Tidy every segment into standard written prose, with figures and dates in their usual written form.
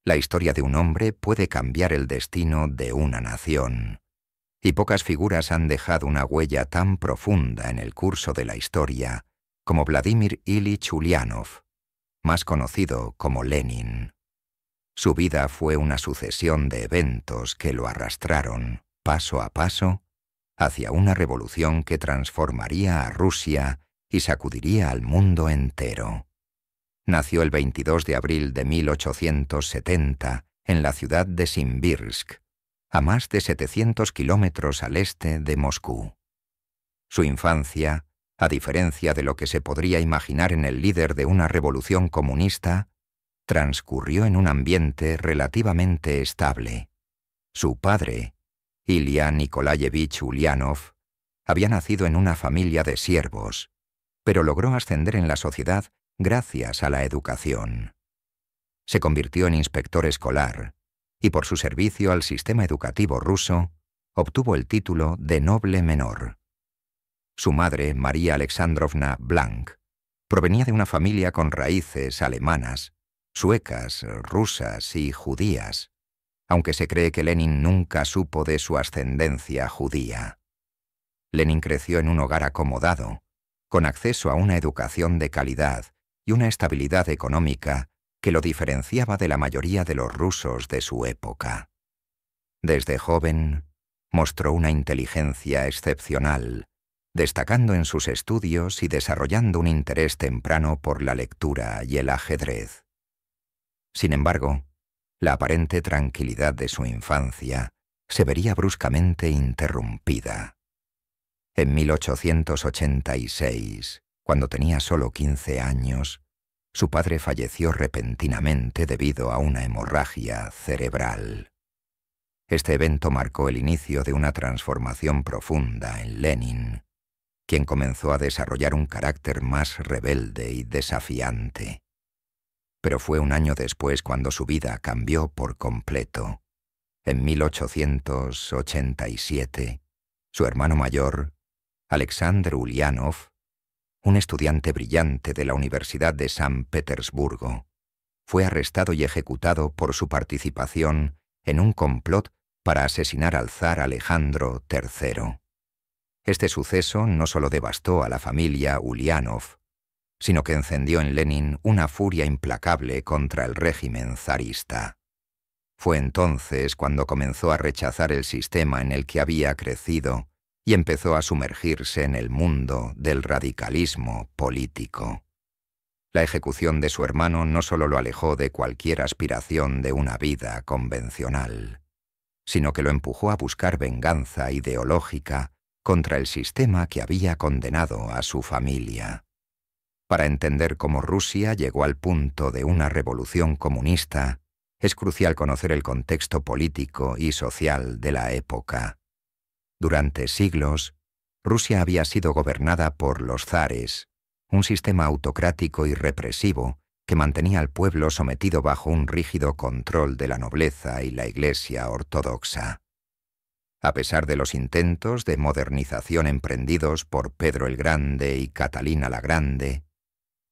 La historia de un hombre puede cambiar el destino de una nación, y pocas figuras han dejado una huella tan profunda en el curso de la historia como Vladimir Ilich Ulyanov, más conocido como Lenin. Su vida fue una sucesión de eventos que lo arrastraron, paso a paso, hacia una revolución que transformaría a Rusia y sacudiría al mundo entero. Nació el 22 de abril de 1870 en la ciudad de Simbirsk, a más de 700 kilómetros al este de Moscú. Su infancia, a diferencia de lo que se podría imaginar en el líder de una revolución comunista, transcurrió en un ambiente relativamente estable. Su padre, Ilya Nikolayevich Ulyanov, había nacido en una familia de siervos, pero logró ascender en la sociedad gracias a la educación. Se convirtió en inspector escolar y por su servicio al sistema educativo ruso obtuvo el título de noble menor. Su madre, María Alexandrovna Blank, provenía de una familia con raíces alemanas, suecas, rusas y judías, aunque se cree que Lenin nunca supo de su ascendencia judía. Lenin creció en un hogar acomodado, con acceso a una educación de calidad y una estabilidad económica que lo diferenciaba de la mayoría de los rusos de su época. Desde joven, mostró una inteligencia excepcional, destacando en sus estudios y desarrollando un interés temprano por la lectura y el ajedrez. Sin embargo, la aparente tranquilidad de su infancia se vería bruscamente interrumpida. En 1886, cuando tenía solo 15 años, su padre falleció repentinamente debido a una hemorragia cerebral. Este evento marcó el inicio de una transformación profunda en Lenin, quien comenzó a desarrollar un carácter más rebelde y desafiante. Pero fue un año después cuando su vida cambió por completo. En 1887, su hermano mayor, Alexander Ulyanov, un estudiante brillante de la Universidad de San Petersburgo, fue arrestado y ejecutado por su participación en un complot para asesinar al zar Alejandro III. Este suceso no solo devastó a la familia Ulyanov, sino que encendió en Lenin una furia implacable contra el régimen zarista. Fue entonces cuando comenzó a rechazar el sistema en el que había crecido y empezó a sumergirse en el mundo del radicalismo político. La ejecución de su hermano no solo lo alejó de cualquier aspiración de una vida convencional, sino que lo empujó a buscar venganza ideológica contra el sistema que había condenado a su familia. Para entender cómo Rusia llegó al punto de una revolución comunista, es crucial conocer el contexto político y social de la época. Durante siglos, Rusia había sido gobernada por los zares, un sistema autocrático y represivo que mantenía al pueblo sometido bajo un rígido control de la nobleza y la Iglesia ortodoxa. A pesar de los intentos de modernización emprendidos por Pedro el Grande y Catalina la Grande,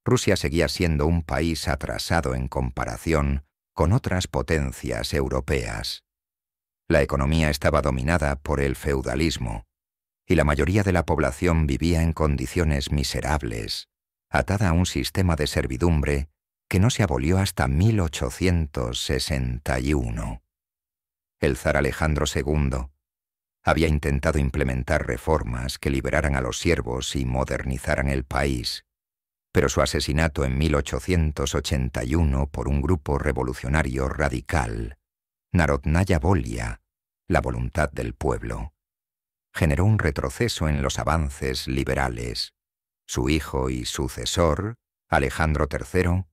Rusia seguía siendo un país atrasado en comparación con otras potencias europeas. La economía estaba dominada por el feudalismo, y la mayoría de la población vivía en condiciones miserables, atada a un sistema de servidumbre que no se abolió hasta 1861. El zar Alejandro II había intentado implementar reformas que liberaran a los siervos y modernizaran el país, pero su asesinato en 1881 por un grupo revolucionario radical, Narodnaya Volia, la voluntad del pueblo, generó un retroceso en los avances liberales. Su hijo y sucesor, Alejandro III,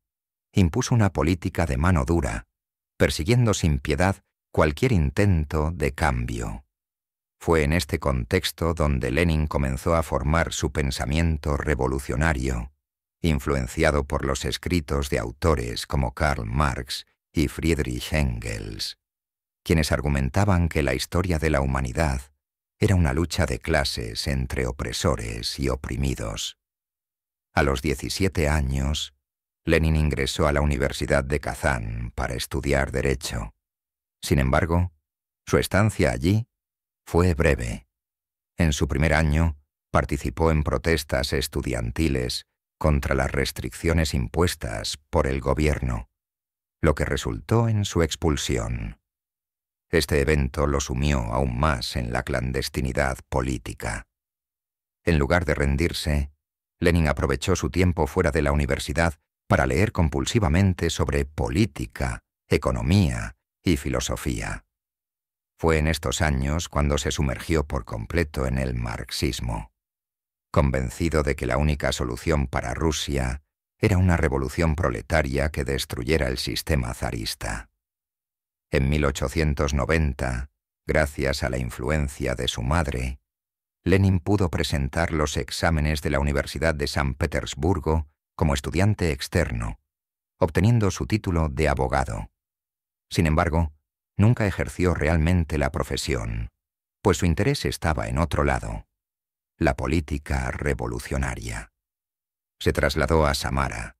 impuso una política de mano dura, persiguiendo sin piedad cualquier intento de cambio. Fue en este contexto donde Lenin comenzó a formar su pensamiento revolucionario, influenciado por los escritos de autores como Karl Marx y Friedrich Engels, quienes argumentaban que la historia de la humanidad era una lucha de clases entre opresores y oprimidos. A los 17 años, Lenin ingresó a la Universidad de Kazán para estudiar Derecho. Sin embargo, su estancia allí fue breve. En su primer año, participó en protestas estudiantiles contra las restricciones impuestas por el gobierno, lo que resultó en su expulsión. Este evento lo sumió aún más en la clandestinidad política. En lugar de rendirse, Lenin aprovechó su tiempo fuera de la universidad para leer compulsivamente sobre política, economía y filosofía. Fue en estos años cuando se sumergió por completo en el marxismo, convencido de que la única solución para Rusia era una revolución proletaria que destruyera el sistema zarista. En 1890, gracias a la influencia de su madre, Lenin pudo presentar los exámenes de la Universidad de San Petersburgo como estudiante externo, obteniendo su título de abogado. Sin embargo, nunca ejerció realmente la profesión, pues su interés estaba en otro lado, la política revolucionaria. Se trasladó a Samara,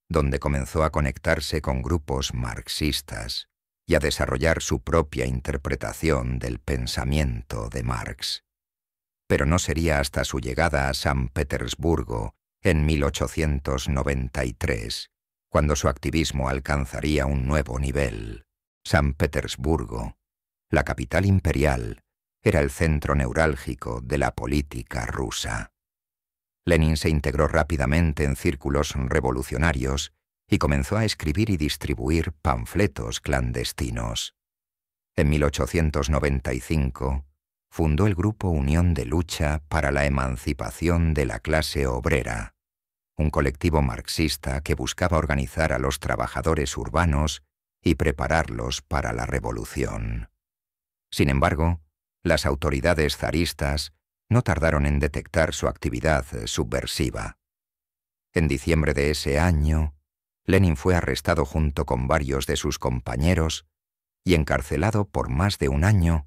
donde comenzó a conectarse con grupos marxistas y a desarrollar su propia interpretación del pensamiento de Marx. Pero no sería hasta su llegada a San Petersburgo en 1893, cuando su activismo alcanzaría un nuevo nivel. San Petersburgo, la capital imperial, era el centro neurálgico de la política rusa. Lenin se integró rápidamente en círculos revolucionarios y comenzó a escribir y distribuir panfletos clandestinos. En 1895, fundó el grupo Unión de Lucha para la Emancipación de la Clase Obrera, un colectivo marxista que buscaba organizar a los trabajadores urbanos y prepararlos para la revolución. Sin embargo, las autoridades zaristas no tardaron en detectar su actividad subversiva. En diciembre de ese año, Lenin fue arrestado junto con varios de sus compañeros y encarcelado por más de un año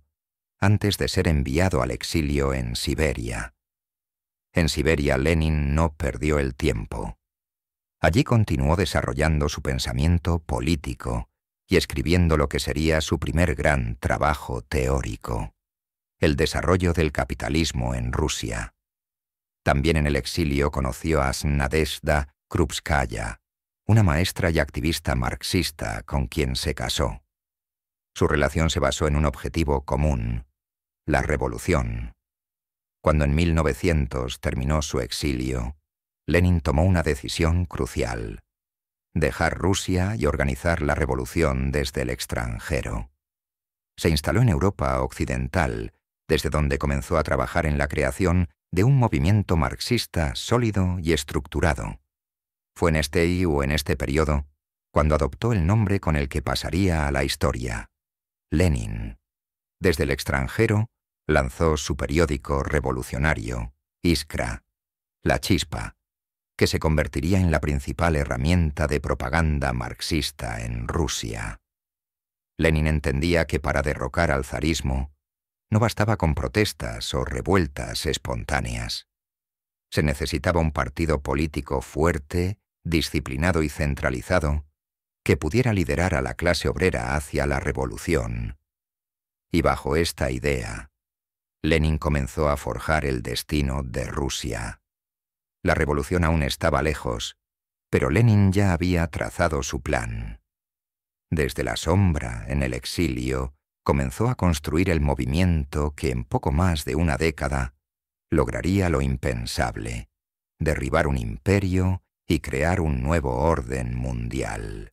antes de ser enviado al exilio en Siberia. En Siberia, Lenin no perdió el tiempo. Allí continuó desarrollando su pensamiento político y escribiendo lo que sería su primer gran trabajo teórico, el desarrollo del capitalismo en Rusia. También en el exilio conoció a Nadezhda Krupskaya, una maestra y activista marxista con quien se casó. Su relación se basó en un objetivo común: la revolución. Cuando en 1900 terminó su exilio, Lenin tomó una decisión crucial: dejar Rusia y organizar la revolución desde el extranjero. Se instaló en Europa Occidental, desde donde comenzó a trabajar en la creación de un movimiento marxista sólido y estructurado. Fue en este periodo cuando adoptó el nombre con el que pasaría a la historia: Lenin. Desde el extranjero, lanzó su periódico revolucionario, Iskra, La Chispa, que se convertiría en la principal herramienta de propaganda marxista en Rusia. Lenin entendía que para derrocar al zarismo no bastaba con protestas o revueltas espontáneas. Se necesitaba un partido político fuerte, disciplinado y centralizado que pudiera liderar a la clase obrera hacia la revolución. Y bajo esta idea, Lenin comenzó a forjar el destino de Rusia. La revolución aún estaba lejos, pero Lenin ya había trazado su plan. Desde la sombra, en el exilio, comenzó a construir el movimiento que en poco más de una década lograría lo impensable: derribar un imperio y crear un nuevo orden mundial.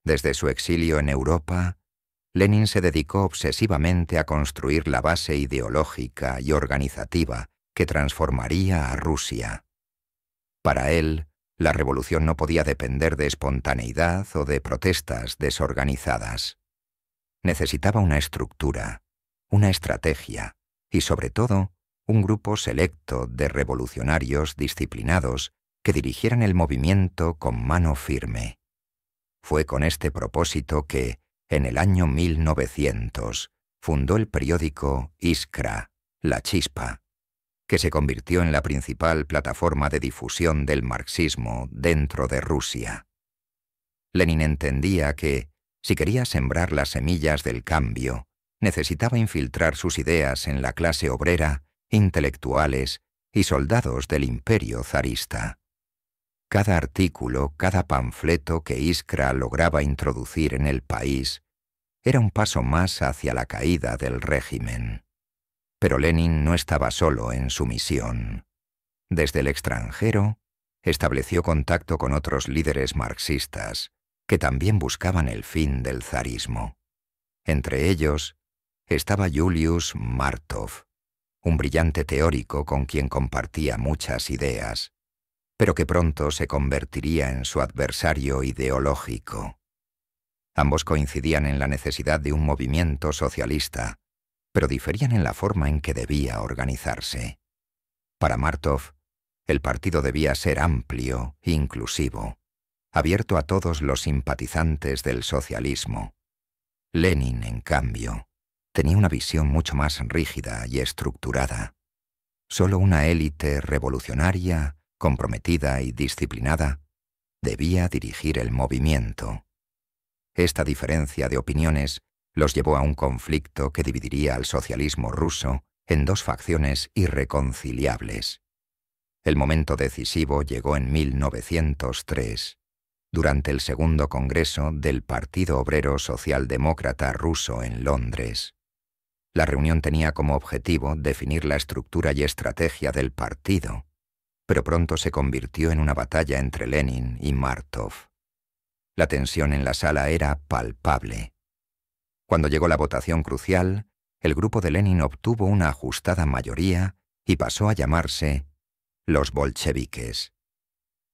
Desde su exilio en Europa, Lenin se dedicó obsesivamente a construir la base ideológica y organizativa que transformaría a Rusia. Para él, la revolución no podía depender de espontaneidad o de protestas desorganizadas. Necesitaba una estructura, una estrategia y, sobre todo, un grupo selecto de revolucionarios disciplinados que dirigieran el movimiento con mano firme. Fue con este propósito que, en el año 1900, fundó el periódico Iskra, La Chispa, que se convirtió en la principal plataforma de difusión del marxismo dentro de Rusia. Lenin entendía que, si quería sembrar las semillas del cambio, necesitaba infiltrar sus ideas en la clase obrera, intelectuales y soldados del imperio zarista. Cada artículo, cada panfleto que Iskra lograba introducir en el país era un paso más hacia la caída del régimen. Pero Lenin no estaba solo en su misión. Desde el extranjero, estableció contacto con otros líderes marxistas que también buscaban el fin del zarismo. Entre ellos estaba Julius Martov, un brillante teórico con quien compartía muchas ideas, pero que pronto se convertiría en su adversario ideológico. Ambos coincidían en la necesidad de un movimiento socialista, pero diferían en la forma en que debía organizarse. Para Martov, el partido debía ser amplio, inclusivo, abierto a todos los simpatizantes del socialismo. Lenin, en cambio, tenía una visión mucho más rígida y estructurada. Solo una élite revolucionaria, comprometida y disciplinada debía dirigir el movimiento. Esta diferencia de opiniones los llevó a un conflicto que dividiría al socialismo ruso en dos facciones irreconciliables. El momento decisivo llegó en 1903, durante el segundo congreso del Partido Obrero Socialdemócrata Ruso en Londres. La reunión tenía como objetivo definir la estructura y estrategia del partido, pero pronto se convirtió en una batalla entre Lenin y Martov. La tensión en la sala era palpable. Cuando llegó la votación crucial, el grupo de Lenin obtuvo una ajustada mayoría y pasó a llamarse los bolcheviques,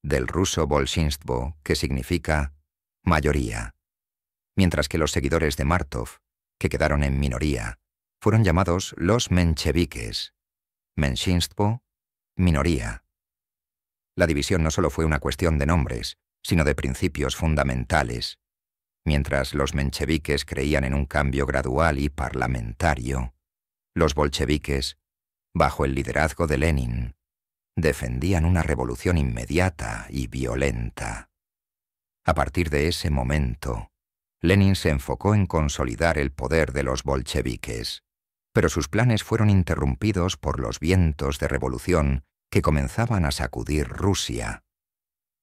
del ruso bolshinstvo, que significa mayoría, mientras que los seguidores de Martov, que quedaron en minoría, fueron llamados los mencheviques, menshinstvo, minoría. La división no solo fue una cuestión de nombres, sino de principios fundamentales. Mientras los mencheviques creían en un cambio gradual y parlamentario, los bolcheviques, bajo el liderazgo de Lenin, defendían una revolución inmediata y violenta. A partir de ese momento, Lenin se enfocó en consolidar el poder de los bolcheviques, pero sus planes fueron interrumpidos por los vientos de revolución que comenzaban a sacudir Rusia.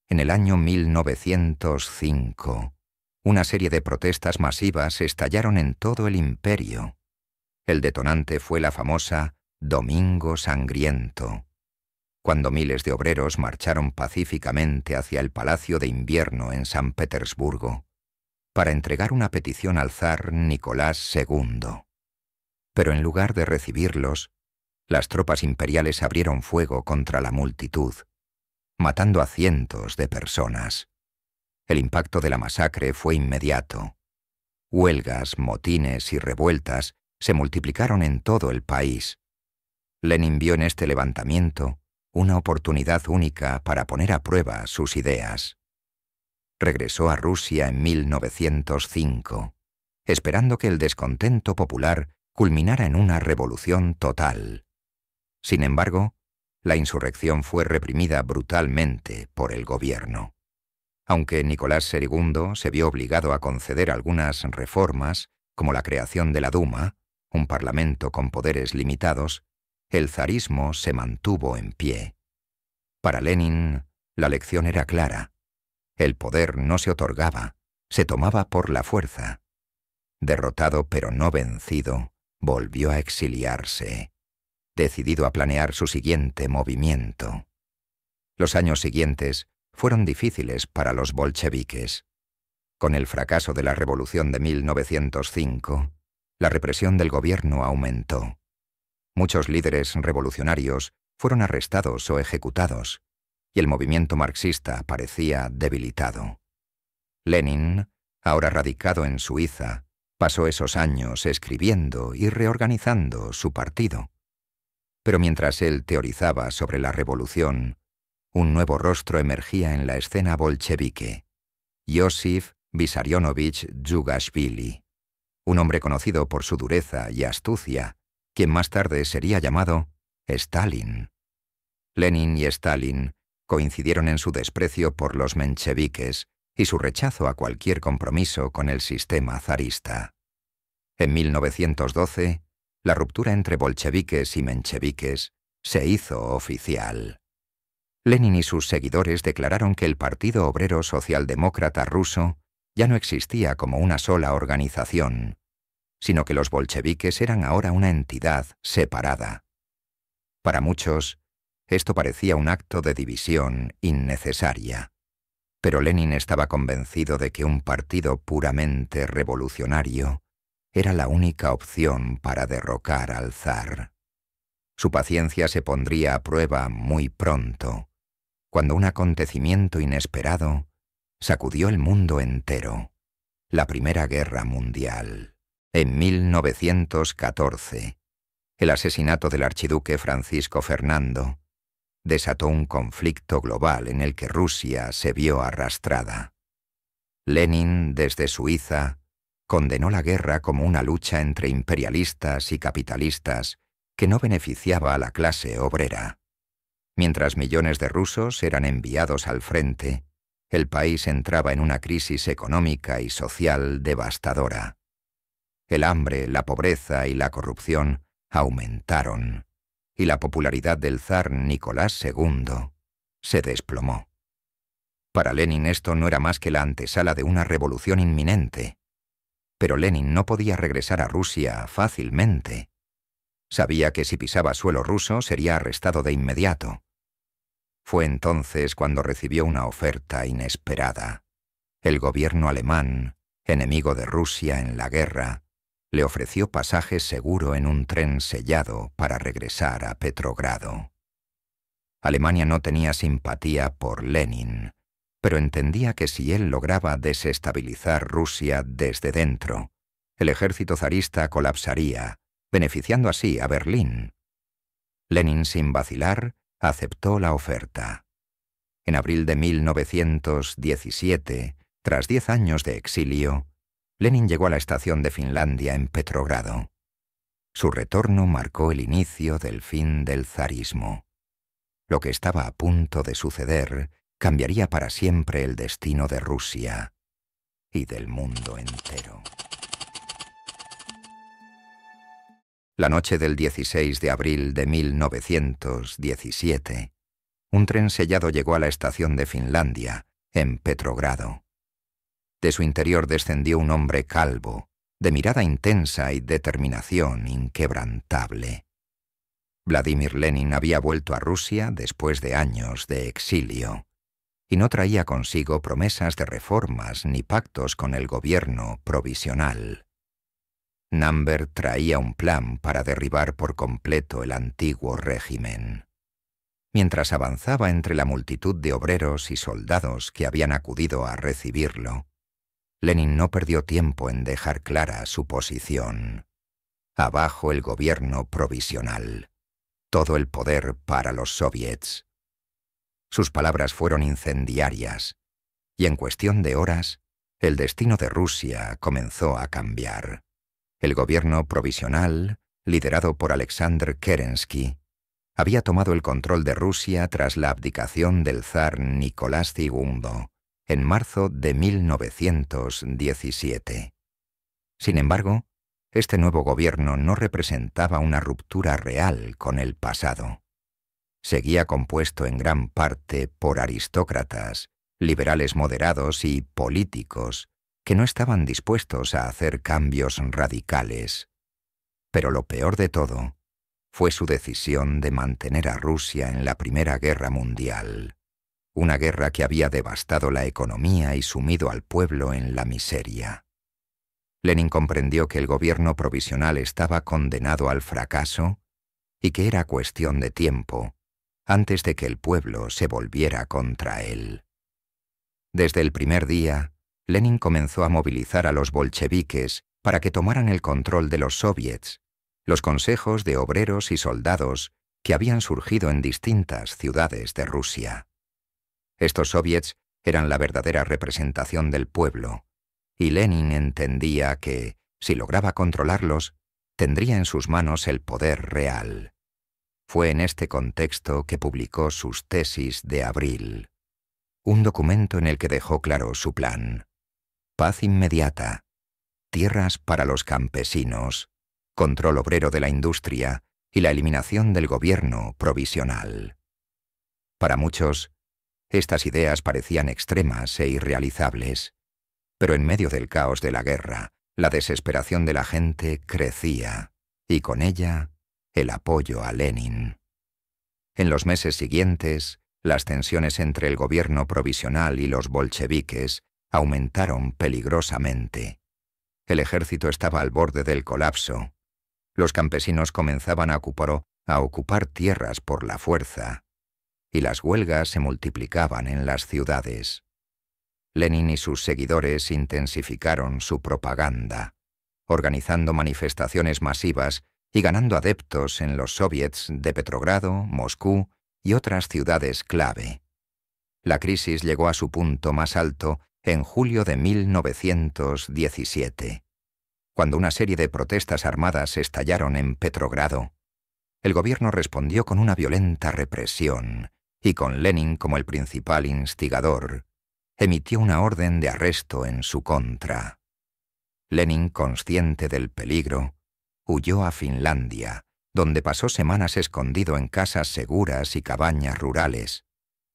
En el año 1905, una serie de protestas masivas estallaron en todo el imperio. El detonante fue la famosa Domingo Sangriento, cuando miles de obreros marcharon pacíficamente hacia el Palacio de Invierno en San Petersburgo para entregar una petición al zar Nicolás II. Pero en lugar de recibirlos, las tropas imperiales abrieron fuego contra la multitud, matando a cientos de personas. El impacto de la masacre fue inmediato. Huelgas, motines y revueltas se multiplicaron en todo el país. Lenin vio en este levantamiento una oportunidad única para poner a prueba sus ideas. Regresó a Rusia en 1905, esperando que el descontento popular culminara en una revolución total. Sin embargo, la insurrección fue reprimida brutalmente por el gobierno. Aunque Nicolás II se vio obligado a conceder algunas reformas, como la creación de la Duma, un parlamento con poderes limitados, el zarismo se mantuvo en pie. Para Lenin, la lección era clara. El poder no se otorgaba, se tomaba por la fuerza. Derrotado pero no vencido, volvió a exiliarse, decidido a planear su siguiente movimiento. Los años siguientes fueron difíciles para los bolcheviques. Con el fracaso de la revolución de 1905, la represión del gobierno aumentó. Muchos líderes revolucionarios fueron arrestados o ejecutados, y el movimiento marxista parecía debilitado. Lenin, ahora radicado en Suiza, pasó esos años escribiendo y reorganizando su partido. Pero mientras él teorizaba sobre la revolución, un nuevo rostro emergía en la escena bolchevique: Iosif Vissarionovich Djugashvili, un hombre conocido por su dureza y astucia, quien más tarde sería llamado Stalin. Lenin y Stalin coincidieron en su desprecio por los mencheviques y su rechazo a cualquier compromiso con el sistema zarista. En 1912, la ruptura entre bolcheviques y mencheviques se hizo oficial. Lenin y sus seguidores declararon que el Partido Obrero Socialdemócrata ruso ya no existía como una sola organización, sino que los bolcheviques eran ahora una entidad separada. Para muchos, esto parecía un acto de división innecesaria, pero Lenin estaba convencido de que un partido puramente revolucionario era la única opción para derrocar al zar. Su paciencia se pondría a prueba muy pronto, cuando un acontecimiento inesperado sacudió el mundo entero: la Primera Guerra Mundial. En 1914, el asesinato del archiduque Francisco Fernando desató un conflicto global en el que Rusia se vio arrastrada. Lenin, desde Suiza, condenó la guerra como una lucha entre imperialistas y capitalistas que no beneficiaba a la clase obrera. Mientras millones de rusos eran enviados al frente, el país entraba en una crisis económica y social devastadora. El hambre, la pobreza y la corrupción aumentaron, y la popularidad del zar Nicolás II se desplomó. Para Lenin esto no era más que la antesala de una revolución inminente. Pero Lenin no podía regresar a Rusia fácilmente. Sabía que si pisaba suelo ruso sería arrestado de inmediato. Fue entonces cuando recibió una oferta inesperada. El gobierno alemán, enemigo de Rusia en la guerra, le ofreció pasaje seguro en un tren sellado para regresar a Petrogrado. Alemania no tenía simpatía por Lenin, pero entendía que si él lograba desestabilizar Rusia desde dentro, el ejército zarista colapsaría, beneficiando así a Berlín. Lenin, sin vacilar, aceptó la oferta. En abril de 1917, tras 10 años de exilio, Lenin llegó a la estación de Finlandia en Petrogrado. Su retorno marcó el inicio del fin del zarismo. Lo que estaba a punto de suceder cambiaría para siempre el destino de Rusia y del mundo entero. La noche del 16 de abril de 1917, un tren sellado llegó a la estación de Finlandia, en Petrogrado. De su interior descendió un hombre calvo, de mirada intensa y determinación inquebrantable. Vladimir Lenin había vuelto a Rusia después de años de exilio, y no traía consigo promesas de reformas ni pactos con el gobierno provisional. Numbert traía un plan para derribar por completo el antiguo régimen. Mientras avanzaba entre la multitud de obreros y soldados que habían acudido a recibirlo, Lenin no perdió tiempo en dejar clara su posición. Abajo el gobierno provisional. Todo el poder para los soviets. Sus palabras fueron incendiarias, y en cuestión de horas, el destino de Rusia comenzó a cambiar. El gobierno provisional, liderado por Alexander Kerensky, había tomado el control de Rusia tras la abdicación del zar Nicolás II en marzo de 1917. Sin embargo, este nuevo gobierno no representaba una ruptura real con el pasado. Seguía compuesto en gran parte por aristócratas, liberales moderados y políticos que no estaban dispuestos a hacer cambios radicales. Pero lo peor de todo fue su decisión de mantener a Rusia en la Primera Guerra Mundial, una guerra que había devastado la economía y sumido al pueblo en la miseria. Lenin comprendió que el gobierno provisional estaba condenado al fracaso y que era cuestión de tiempo antes de que el pueblo se volviera contra él. Desde el primer día, Lenin comenzó a movilizar a los bolcheviques para que tomaran el control de los soviets, los consejos de obreros y soldados que habían surgido en distintas ciudades de Rusia. Estos soviets eran la verdadera representación del pueblo, y Lenin entendía que, si lograba controlarlos, tendría en sus manos el poder real. Fue en este contexto que publicó sus tesis de abril, un documento en el que dejó claro su plan: paz inmediata, tierras para los campesinos, control obrero de la industria y la eliminación del gobierno provisional. Para muchos, estas ideas parecían extremas e irrealizables, pero en medio del caos de la guerra, la desesperación de la gente crecía, y con ella, el apoyo a Lenin. En los meses siguientes, las tensiones entre el gobierno provisional y los bolcheviques aumentaron peligrosamente. El ejército estaba al borde del colapso. Los campesinos comenzaban a ocupar tierras por la fuerza, y las huelgas se multiplicaban en las ciudades. Lenin y sus seguidores intensificaron su propaganda, organizando manifestaciones masivas y ganando adeptos en los soviets de Petrogrado, Moscú y otras ciudades clave. La crisis llegó a su punto más alto en julio de 1917, cuando una serie de protestas armadas estallaron en Petrogrado. El gobierno respondió con una violenta represión y, con Lenin como el principal instigador, emitió una orden de arresto en su contra. Lenin, consciente del peligro, huyó a Finlandia, donde pasó semanas escondido en casas seguras y cabañas rurales,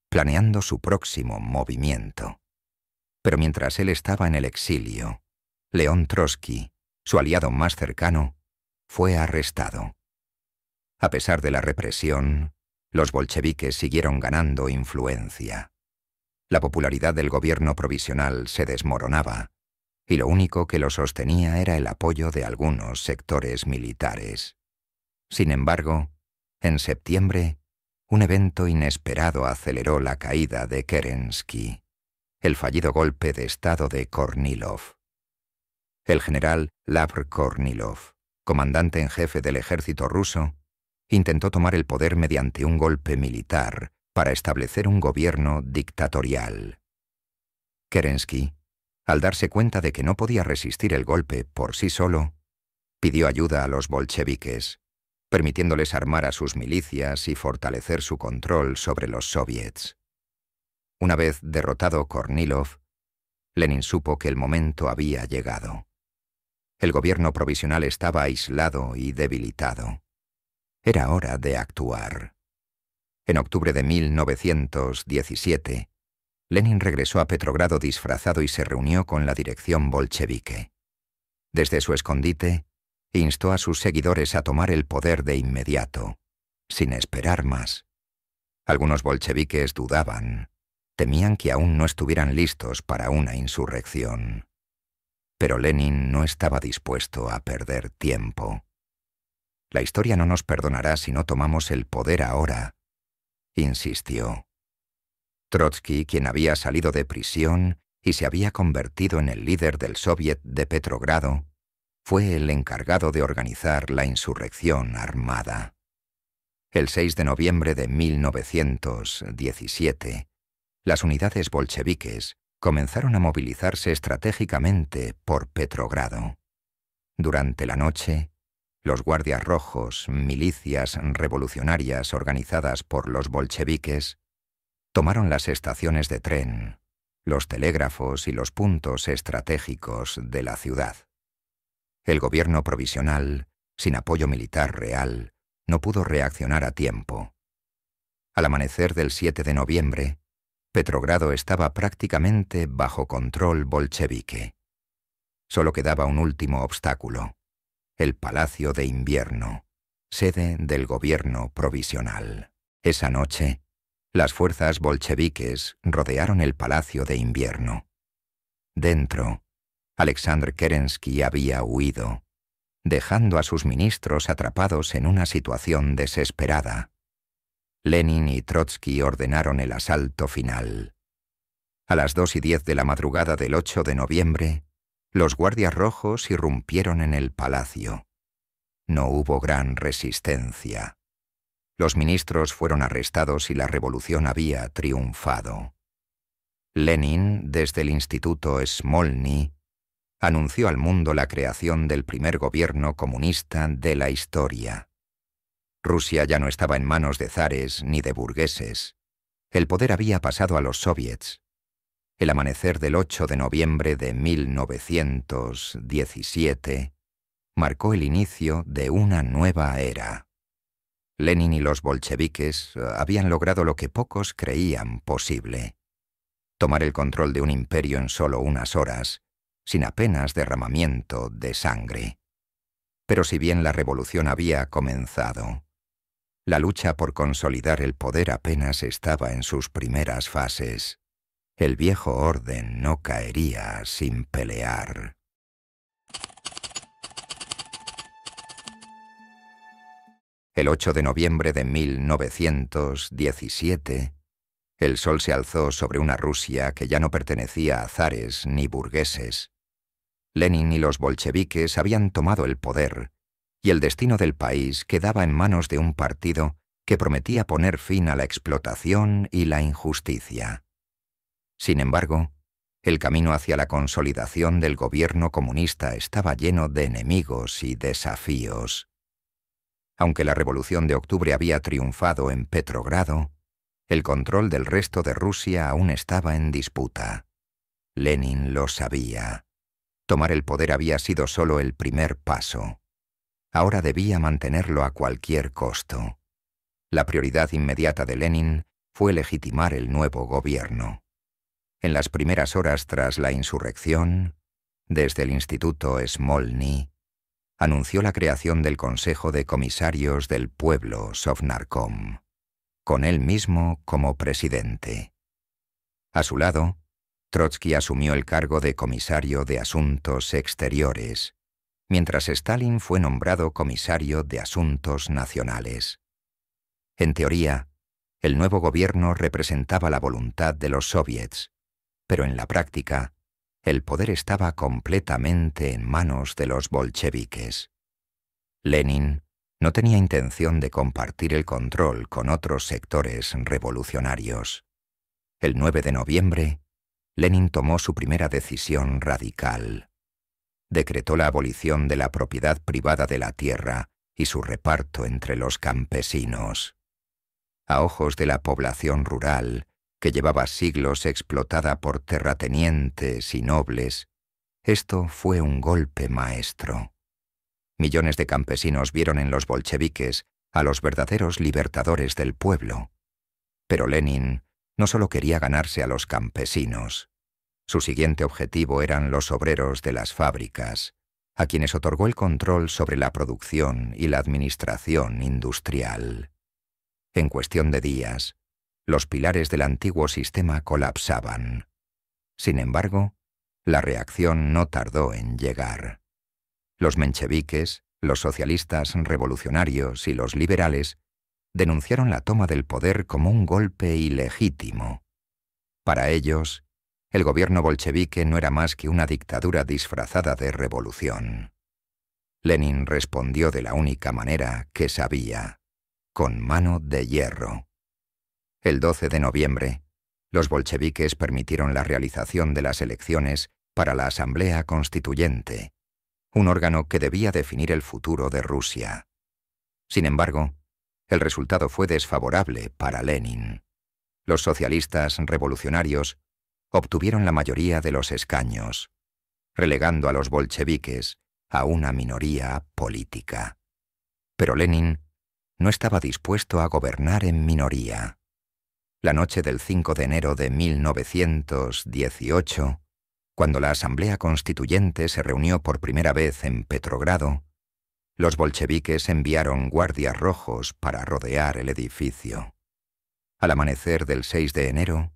planeando su próximo movimiento. Pero mientras él estaba en el exilio, León Trotsky, su aliado más cercano, fue arrestado. A pesar de la represión, los bolcheviques siguieron ganando influencia. La popularidad del gobierno provisional se desmoronaba, y lo único que lo sostenía era el apoyo de algunos sectores militares. Sin embargo, en septiembre, un evento inesperado aceleró la caída de Kerensky, el fallido golpe de estado de Kornilov. El general Lavr Kornilov, comandante en jefe del ejército ruso, intentó tomar el poder mediante un golpe militar para establecer un gobierno dictatorial. Kerensky, al darse cuenta de que no podía resistir el golpe por sí solo, pidió ayuda a los bolcheviques, permitiéndoles armar a sus milicias y fortalecer su control sobre los soviets. Una vez derrotado Kornilov, Lenin supo que el momento había llegado. El gobierno provisional estaba aislado y debilitado. Era hora de actuar. En octubre de 1917, Lenin regresó a Petrogrado disfrazado y se reunió con la dirección bolchevique. Desde su escondite, instó a sus seguidores a tomar el poder de inmediato, sin esperar más. Algunos bolcheviques dudaban, temían que aún no estuvieran listos para una insurrección. Pero Lenin no estaba dispuesto a perder tiempo. La historia no nos perdonará si no tomamos el poder ahora, insistió. Trotsky, quien había salido de prisión y se había convertido en el líder del Soviet de Petrogrado, fue el encargado de organizar la insurrección armada. El 6 de noviembre de 1917, las unidades bolcheviques comenzaron a movilizarse estratégicamente por Petrogrado. Durante la noche, los guardias rojos, milicias revolucionarias organizadas por los bolcheviques, tomaron las estaciones de tren, los telégrafos y los puntos estratégicos de la ciudad. El gobierno provisional, sin apoyo militar real, no pudo reaccionar a tiempo. Al amanecer del 7 de noviembre, Petrogrado estaba prácticamente bajo control bolchevique. Solo quedaba un último obstáculo: el Palacio de Invierno, sede del gobierno provisional. Esa noche, las fuerzas bolcheviques rodearon el Palacio de Invierno. Dentro, Alexander Kerensky había huido, dejando a sus ministros atrapados en una situación desesperada. Lenin y Trotsky ordenaron el asalto final. A las 2:10 de la madrugada del 8 de noviembre, los guardias rojos irrumpieron en el palacio. No hubo gran resistencia. Los ministros fueron arrestados y la revolución había triunfado. Lenin, desde el Instituto Smolny, anunció al mundo la creación del primer gobierno comunista de la historia. Rusia ya no estaba en manos de zares ni de burgueses. El poder había pasado a los soviets. El amanecer del 8 de noviembre de 1917 marcó el inicio de una nueva era. Lenin y los bolcheviques habían logrado lo que pocos creían posible: tomar el control de un imperio en solo unas horas, sin apenas derramamiento de sangre. Pero si bien la revolución había comenzado, la lucha por consolidar el poder apenas estaba en sus primeras fases. El viejo orden no caería sin pelear. El 8 de noviembre de 1917, el sol se alzó sobre una Rusia que ya no pertenecía a zares ni burgueses. Lenin y los bolcheviques habían tomado el poder, y el destino del país quedaba en manos de un partido que prometía poner fin a la explotación y la injusticia. Sin embargo, el camino hacia la consolidación del gobierno comunista estaba lleno de enemigos y desafíos. Aunque la Revolución de Octubre había triunfado en Petrogrado, el control del resto de Rusia aún estaba en disputa. Lenin lo sabía. Tomar el poder había sido solo el primer paso. Ahora debía mantenerlo a cualquier costo. La prioridad inmediata de Lenin fue legitimar el nuevo gobierno. En las primeras horas tras la insurrección, desde el Instituto Smolny, anunció la creación del Consejo de Comisarios del Pueblo Sovnarkom, con él mismo como presidente. A su lado, Trotsky asumió el cargo de comisario de Asuntos Exteriores, mientras Stalin fue nombrado comisario de Asuntos Nacionales. En teoría, el nuevo gobierno representaba la voluntad de los soviets, pero en la práctica, el poder estaba completamente en manos de los bolcheviques. Lenin no tenía intención de compartir el control con otros sectores revolucionarios. El 9 de noviembre, Lenin tomó su primera decisión radical. Decretó la abolición de la propiedad privada de la tierra y su reparto entre los campesinos. A ojos de la población rural, que llevaba siglos explotada por terratenientes y nobles, esto fue un golpe maestro. Millones de campesinos vieron en los bolcheviques a los verdaderos libertadores del pueblo. Pero Lenin no solo quería ganarse a los campesinos. Su siguiente objetivo eran los obreros de las fábricas, a quienes otorgó el control sobre la producción y la administración industrial. En cuestión de días, los pilares del antiguo sistema colapsaban. Sin embargo, la reacción no tardó en llegar. Los mencheviques, los socialistas revolucionarios y los liberales denunciaron la toma del poder como un golpe ilegítimo. Para ellos, el gobierno bolchevique no era más que una dictadura disfrazada de revolución. Lenin respondió de la única manera que sabía: con mano de hierro. El 12 de noviembre, los bolcheviques permitieron la realización de las elecciones para la Asamblea Constituyente, un órgano que debía definir el futuro de Rusia. Sin embargo, el resultado fue desfavorable para Lenin. Los socialistas revolucionarios obtuvieron la mayoría de los escaños, relegando a los bolcheviques a una minoría política. Pero Lenin no estaba dispuesto a gobernar en minoría. La noche del 5 de enero de 1918, cuando la Asamblea Constituyente se reunió por primera vez en Petrogrado, los bolcheviques enviaron guardias rojos para rodear el edificio. Al amanecer del 6 de enero,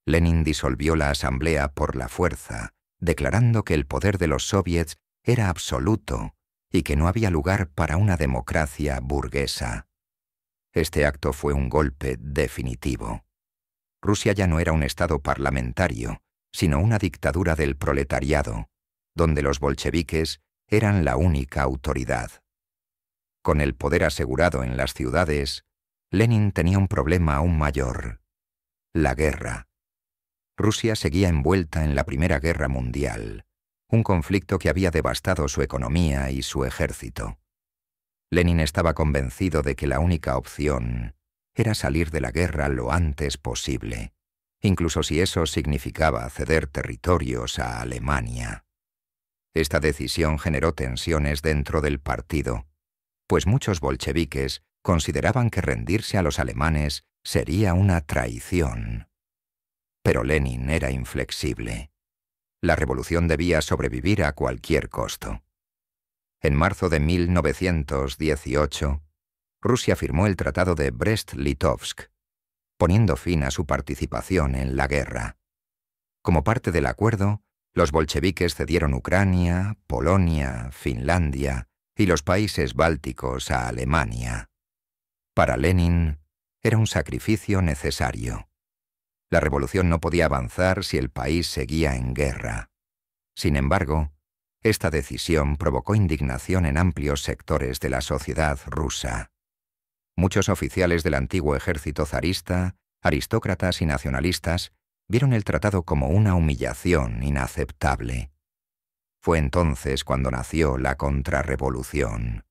Lenin disolvió la Asamblea por la fuerza, declarando que el poder de los soviets era absoluto y que no había lugar para una democracia burguesa. Este acto fue un golpe definitivo. Rusia ya no era un estado parlamentario, sino una dictadura del proletariado, donde los bolcheviques eran la única autoridad. Con el poder asegurado en las ciudades, Lenin tenía un problema aún mayor: la guerra. Rusia seguía envuelta en la Primera Guerra Mundial, un conflicto que había devastado su economía y su ejército. Lenin estaba convencido de que la única opción era salir de la guerra lo antes posible, incluso si eso significaba ceder territorios a Alemania. Esta decisión generó tensiones dentro del partido, pues muchos bolcheviques consideraban que rendirse a los alemanes sería una traición. Pero Lenin era inflexible. La revolución debía sobrevivir a cualquier costo. En marzo de 1918, Rusia firmó el Tratado de Brest-Litovsk, poniendo fin a su participación en la guerra. Como parte del acuerdo, los bolcheviques cedieron Ucrania, Polonia, Finlandia y los países bálticos a Alemania. Para Lenin, era un sacrificio necesario. La revolución no podía avanzar si el país seguía en guerra. Sin embargo, esta decisión provocó indignación en amplios sectores de la sociedad rusa. Muchos oficiales del antiguo ejército zarista, aristócratas y nacionalistas, vieron el tratado como una humillación inaceptable. Fue entonces cuando nació la contrarrevolución.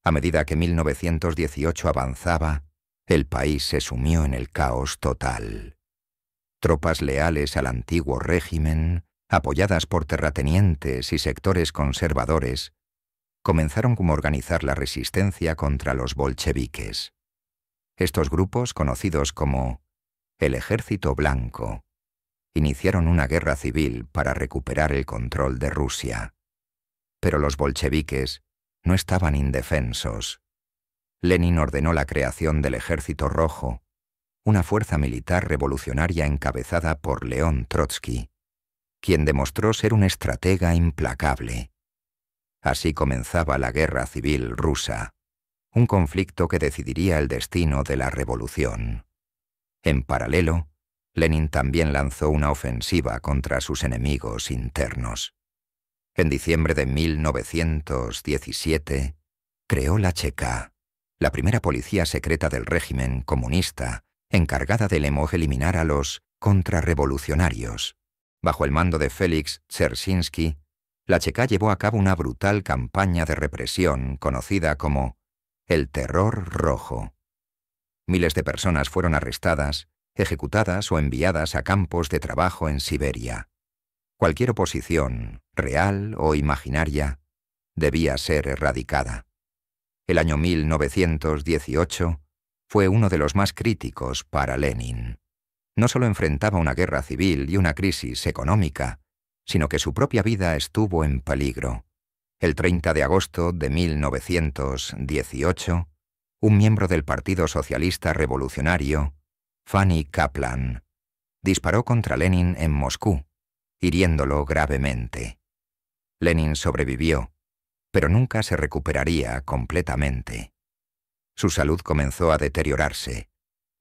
A medida que 1918 avanzaba, el país se sumió en el caos total. Tropas leales al antiguo régimen, apoyadas por terratenientes y sectores conservadores, comenzaron a organizar la resistencia contra los bolcheviques. Estos grupos, conocidos como el Ejército Blanco, iniciaron una guerra civil para recuperar el control de Rusia. Pero los bolcheviques no estaban indefensos. Lenin ordenó la creación del Ejército Rojo, una fuerza militar revolucionaria encabezada por León Trotsky, quien demostró ser un estratega implacable. Así comenzaba la Guerra Civil Rusa, un conflicto que decidiría el destino de la revolución. En paralelo, Lenin también lanzó una ofensiva contra sus enemigos internos. En diciembre de 1917, creó la Cheka, la primera policía secreta del régimen comunista, encargada de eliminar a los contrarrevolucionarios. Bajo el mando de Félix Dzerzhinsky, la Cheka llevó a cabo una brutal campaña de represión conocida como el Terror Rojo. Miles de personas fueron arrestadas, ejecutadas o enviadas a campos de trabajo en Siberia. Cualquier oposición, real o imaginaria, debía ser erradicada. El año 1918 fue uno de los más críticos para Lenin. No solo enfrentaba una guerra civil y una crisis económica, sino que su propia vida estuvo en peligro. El 30 de agosto de 1918, un miembro del Partido Socialista Revolucionario, Fanny Kaplan, disparó contra Lenin en Moscú, hiriéndolo gravemente. Lenin sobrevivió, pero nunca se recuperaría completamente. Su salud comenzó a deteriorarse,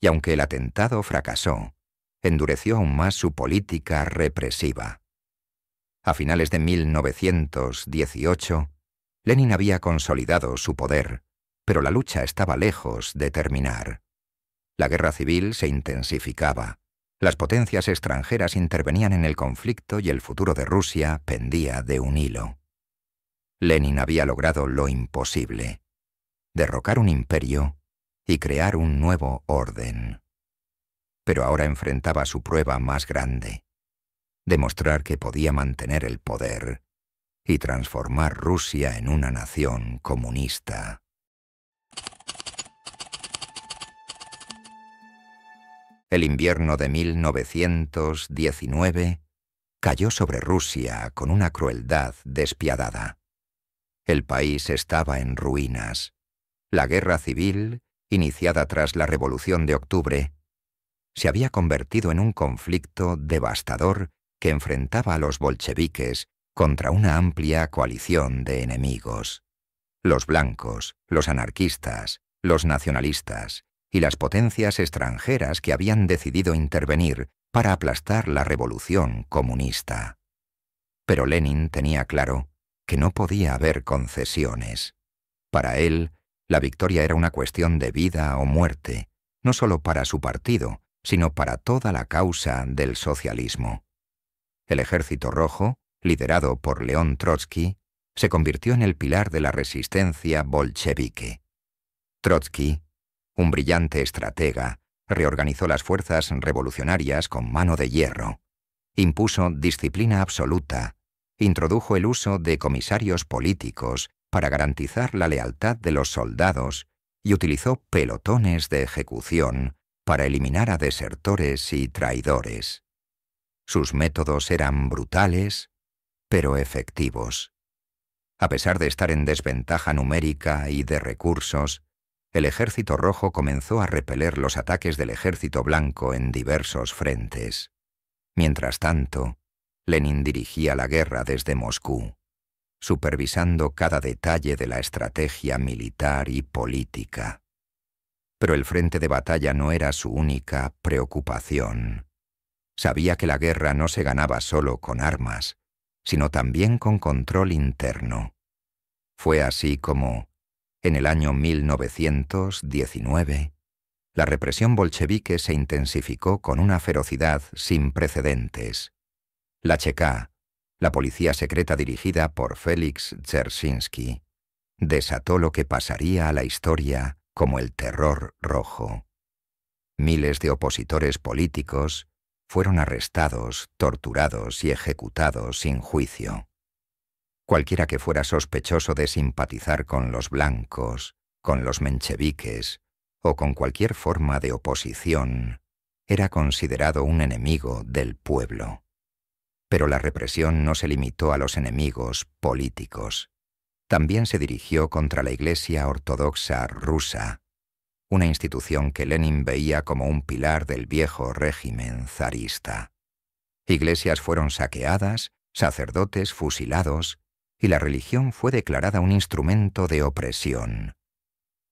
y aunque el atentado fracasó, endureció aún más su política represiva. A finales de 1918, Lenin había consolidado su poder, pero la lucha estaba lejos de terminar. La guerra civil se intensificaba. Las potencias extranjeras intervenían en el conflicto y el futuro de Rusia pendía de un hilo. Lenin había logrado lo imposible: derrocar un imperio y crear un nuevo orden. Pero ahora enfrentaba su prueba más grande: demostrar que podía mantener el poder y transformar Rusia en una nación comunista. El invierno de 1919 cayó sobre Rusia con una crueldad despiadada. El país estaba en ruinas. La guerra civil, iniciada tras la Revolución de Octubre, se había convertido en un conflicto devastador que enfrentaba a los bolcheviques contra una amplia coalición de enemigos. Los blancos, los anarquistas, los nacionalistas y las potencias extranjeras que habían decidido intervenir para aplastar la revolución comunista. Pero Lenin tenía claro que no podía haber concesiones. Para él, la victoria era una cuestión de vida o muerte, no solo para su partido, sino para toda la causa del socialismo. El Ejército Rojo, liderado por León Trotsky, se convirtió en el pilar de la resistencia bolchevique. Trotsky, un brillante estratega, reorganizó las fuerzas revolucionarias con mano de hierro, impuso disciplina absoluta, introdujo el uso de comisarios políticos para garantizar la lealtad de los soldados y utilizó pelotones de ejecución para eliminar a desertores y traidores. Sus métodos eran brutales, pero efectivos. A pesar de estar en desventaja numérica y de recursos, el Ejército Rojo comenzó a repeler los ataques del Ejército Blanco en diversos frentes. Mientras tanto, Lenin dirigía la guerra desde Moscú, supervisando cada detalle de la estrategia militar y política. Pero el frente de batalla no era su única preocupación. Sabía que la guerra no se ganaba solo con armas, sino también con control interno. Fue así como, en el año 1919, la represión bolchevique se intensificó con una ferocidad sin precedentes. La Cheka, la policía secreta dirigida por Félix Dzerzhinsky, desató lo que pasaría a la historia como el Terror Rojo. Miles de opositores políticos fueron arrestados, torturados y ejecutados sin juicio. Cualquiera que fuera sospechoso de simpatizar con los blancos, con los mencheviques o con cualquier forma de oposición, era considerado un enemigo del pueblo. Pero la represión no se limitó a los enemigos políticos. También se dirigió contra la Iglesia Ortodoxa rusa, una institución que Lenin veía como un pilar del viejo régimen zarista. Iglesias fueron saqueadas, sacerdotes fusilados, y la religión fue declarada un instrumento de opresión.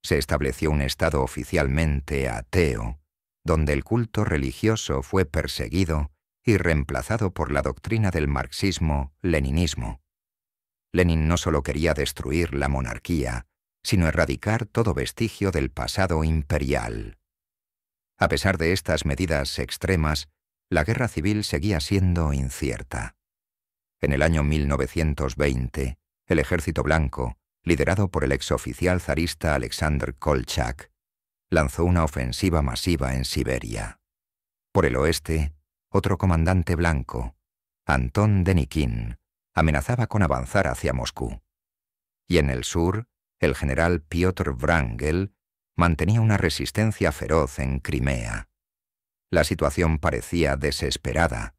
Se estableció un Estado oficialmente ateo, donde el culto religioso fue perseguido y reemplazado por la doctrina del marxismo-leninismo. Lenin no solo quería destruir la monarquía, sino erradicar todo vestigio del pasado imperial. A pesar de estas medidas extremas, la guerra civil seguía siendo incierta. En el año 1920, el Ejército Blanco, liderado por el exoficial zarista Alexander Kolchak, lanzó una ofensiva masiva en Siberia. Por el oeste, otro comandante blanco, Anton Denikin, amenazaba con avanzar hacia Moscú. Y en el sur, el general Piotr Wrangel mantenía una resistencia feroz en Crimea. La situación parecía desesperada,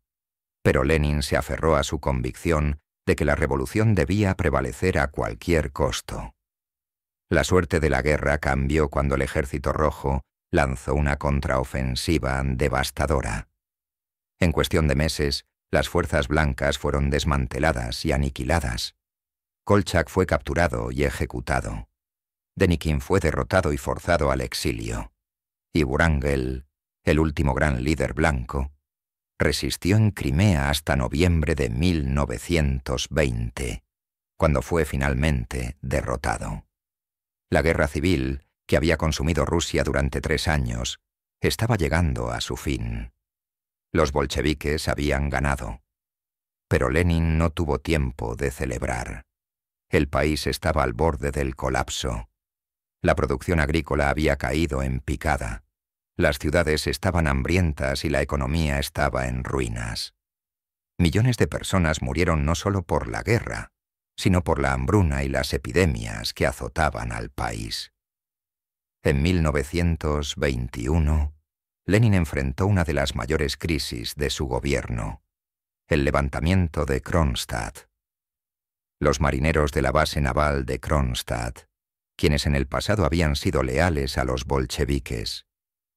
pero Lenin se aferró a su convicción de que la revolución debía prevalecer a cualquier costo. La suerte de la guerra cambió cuando el Ejército Rojo lanzó una contraofensiva devastadora. En cuestión de meses, las fuerzas blancas fueron desmanteladas y aniquiladas. Kolchak fue capturado y ejecutado. Denikin fue derrotado y forzado al exilio. Y Wrangel, el último gran líder blanco, resistió en Crimea hasta noviembre de 1920, cuando fue finalmente derrotado. La guerra civil, que había consumido Rusia durante 3 años, estaba llegando a su fin. Los bolcheviques habían ganado. Pero Lenin no tuvo tiempo de celebrar. El país estaba al borde del colapso. La producción agrícola había caído en picada. Las ciudades estaban hambrientas y la economía estaba en ruinas. Millones de personas murieron no solo por la guerra, sino por la hambruna y las epidemias que azotaban al país. En 1921, Lenin enfrentó una de las mayores crisis de su gobierno, el levantamiento de Kronstadt. Los marineros de la base naval de Kronstadt, quienes en el pasado habían sido leales a los bolcheviques,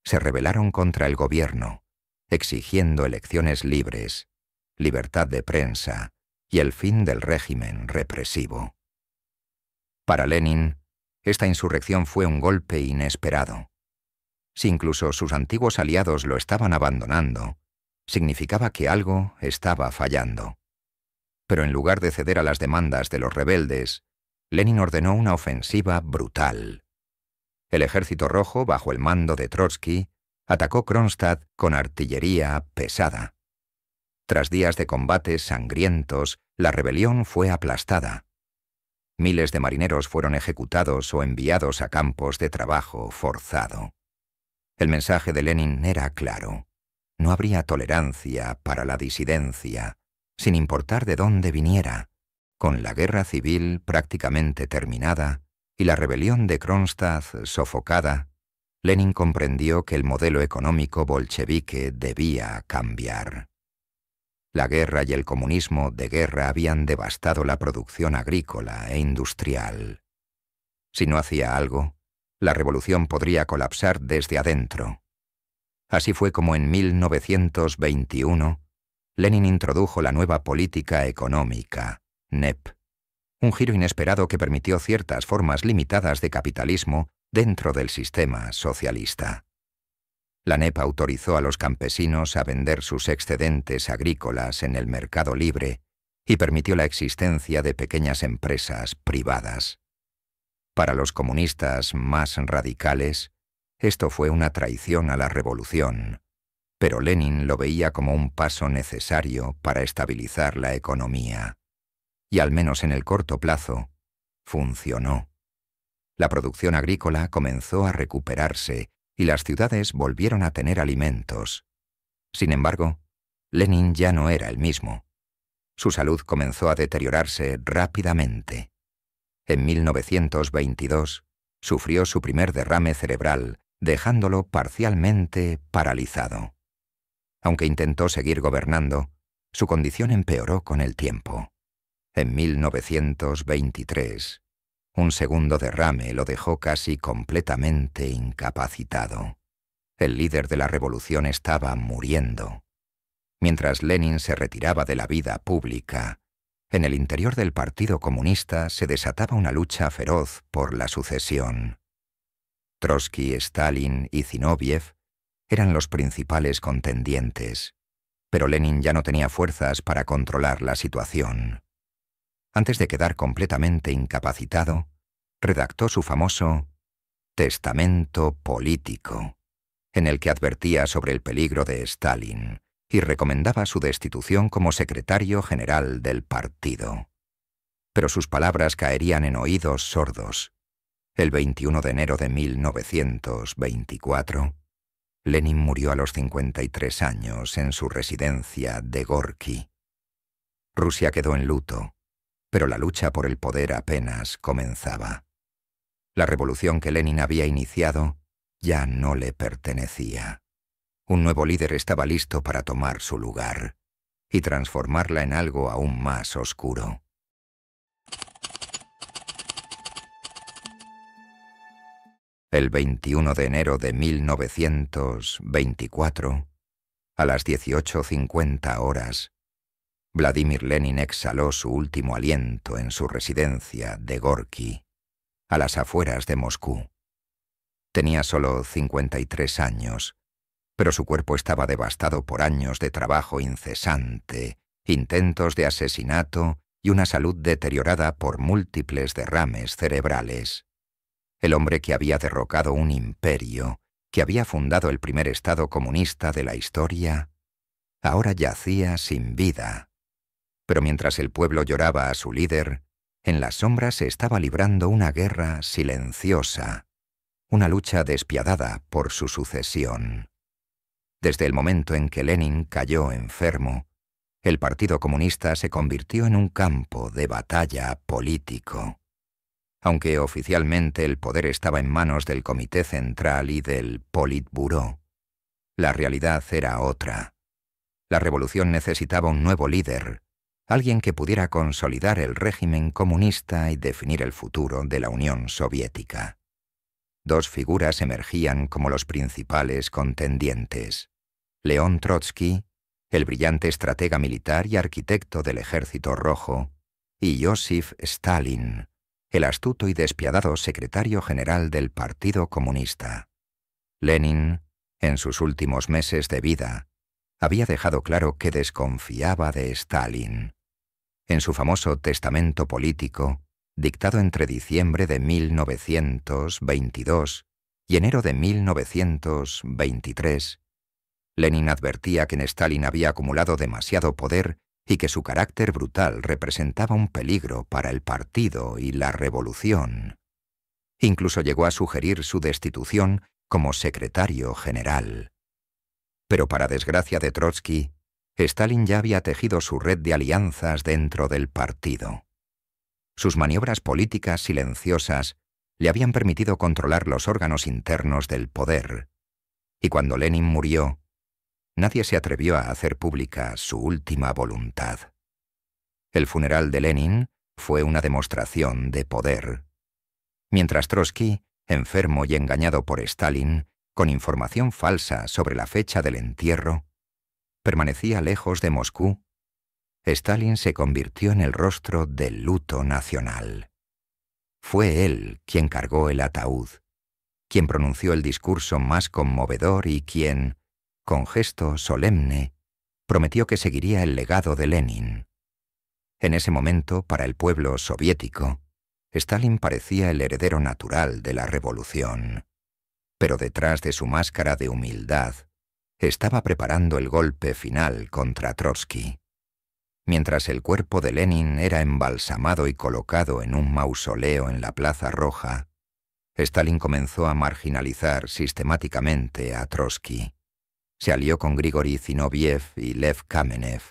se rebelaron contra el gobierno, exigiendo elecciones libres, libertad de prensa y el fin del régimen represivo. Para Lenin, esta insurrección fue un golpe inesperado. Si incluso sus antiguos aliados lo estaban abandonando, significaba que algo estaba fallando. Pero en lugar de ceder a las demandas de los rebeldes, Lenin ordenó una ofensiva brutal. El Ejército Rojo, bajo el mando de Trotsky, atacó Kronstadt con artillería pesada. Tras días de combates sangrientos, la rebelión fue aplastada. Miles de marineros fueron ejecutados o enviados a campos de trabajo forzado. El mensaje de Lenin era claro. No habría tolerancia para la disidencia, sin importar de dónde viniera. Con la guerra civil prácticamente terminada y la rebelión de Kronstadt sofocada, Lenin comprendió que el modelo económico bolchevique debía cambiar. La guerra y el comunismo de guerra habían devastado la producción agrícola e industrial. Si no hacía algo, la revolución podría colapsar desde adentro. Así fue como en 1921 Lenin introdujo la nueva política económica, NEP, un giro inesperado que permitió ciertas formas limitadas de capitalismo dentro del sistema socialista. La NEP autorizó a los campesinos a vender sus excedentes agrícolas en el mercado libre y permitió la existencia de pequeñas empresas privadas. Para los comunistas más radicales, esto fue una traición a la revolución, pero Lenin lo veía como un paso necesario para estabilizar la economía. Y al menos en el corto plazo, funcionó. La producción agrícola comenzó a recuperarse y las ciudades volvieron a tener alimentos. Sin embargo, Lenin ya no era el mismo. Su salud comenzó a deteriorarse rápidamente. En 1922, sufrió su primer derrame cerebral, dejándolo parcialmente paralizado. Aunque intentó seguir gobernando, su condición empeoró con el tiempo. En 1923, un segundo derrame lo dejó casi completamente incapacitado. El líder de la revolución estaba muriendo. Mientras Lenin se retiraba de la vida pública, en el interior del Partido Comunista se desataba una lucha feroz por la sucesión. Trotsky, Stalin y Zinoviev eran los principales contendientes, pero Lenin ya no tenía fuerzas para controlar la situación. Antes de quedar completamente incapacitado, redactó su famoso Testamento Político, en el que advertía sobre el peligro de Stalin y recomendaba su destitución como secretario general del partido. Pero sus palabras caerían en oídos sordos. El 21 de enero de 1924, Lenin murió a los 53 años en su residencia de Gorki. Rusia quedó en luto, pero la lucha por el poder apenas comenzaba. La revolución que Lenin había iniciado ya no le pertenecía. Un nuevo líder estaba listo para tomar su lugar y transformarla en algo aún más oscuro. El 21 de enero de 1924, a las 18:50 horas, Vladimir Lenin exhaló su último aliento en su residencia de Gorki, a las afueras de Moscú. Tenía solo 53 años, pero su cuerpo estaba devastado por años de trabajo incesante, intentos de asesinato y una salud deteriorada por múltiples derrames cerebrales. El hombre que había derrocado un imperio, que había fundado el primer Estado comunista de la historia, ahora yacía sin vida. Pero mientras el pueblo lloraba a su líder, en las sombras se estaba librando una guerra silenciosa, una lucha despiadada por su sucesión. Desde el momento en que Lenin cayó enfermo, el Partido Comunista se convirtió en un campo de batalla político. Aunque oficialmente el poder estaba en manos del Comité Central y del Politburó, la realidad era otra. La revolución necesitaba un nuevo líder, alguien que pudiera consolidar el régimen comunista y definir el futuro de la Unión Soviética. Dos figuras emergían como los principales contendientes: León Trotsky, el brillante estratega militar y arquitecto del Ejército Rojo, y Joseph Stalin, el astuto y despiadado secretario general del Partido Comunista. Lenin, en sus últimos meses de vida, había dejado claro que desconfiaba de Stalin. En su famoso Testamento Político, dictado entre diciembre de 1922 y enero de 1923, Lenin advertía que en Stalin había acumulado demasiado poder y que su carácter brutal representaba un peligro para el partido y la revolución. Incluso llegó a sugerir su destitución como secretario general. Pero para desgracia de Trotsky, Stalin ya había tejido su red de alianzas dentro del partido. Sus maniobras políticas silenciosas le habían permitido controlar los órganos internos del poder, y cuando Lenin murió, nadie se atrevió a hacer pública su última voluntad. El funeral de Lenin fue una demostración de poder, mientras Trotsky, enfermo y engañado por Stalin, con información falsa sobre la fecha del entierro, permanecía lejos de Moscú. Stalin se convirtió en el rostro del luto nacional. Fue él quien cargó el ataúd, quien pronunció el discurso más conmovedor y quien, con gesto solemne, prometió que seguiría el legado de Lenin. En ese momento, para el pueblo soviético, Stalin parecía el heredero natural de la revolución. Pero detrás de su máscara de humildad, estaba preparando el golpe final contra Trotsky. Mientras el cuerpo de Lenin era embalsamado y colocado en un mausoleo en la Plaza Roja, Stalin comenzó a marginalizar sistemáticamente a Trotsky. Se alió con Grigori Zinoviev y Lev Kamenev,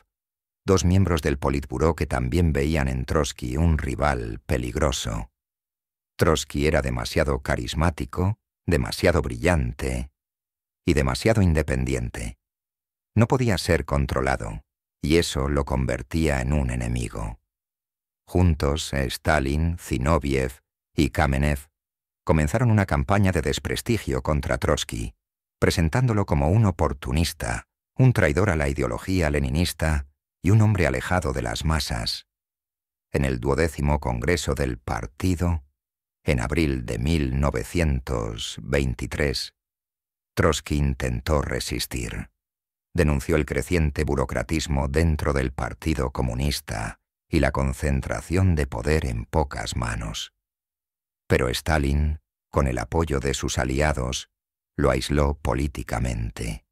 dos miembros del Politburó que también veían en Trotsky un rival peligroso. Trotsky era demasiado carismático, demasiado brillante y demasiado independiente. No podía ser controlado, y eso lo convertía en un enemigo. Juntos, Stalin, Zinoviev y Kamenev comenzaron una campaña de desprestigio contra Trotsky, presentándolo como un oportunista, un traidor a la ideología leninista y un hombre alejado de las masas. En el 12º Congreso del Partido, en abril de 1923, Trotsky intentó resistir. Denunció el creciente burocratismo dentro del Partido Comunista y la concentración de poder en pocas manos. Pero Stalin, con el apoyo de sus aliados, lo aisló políticamente.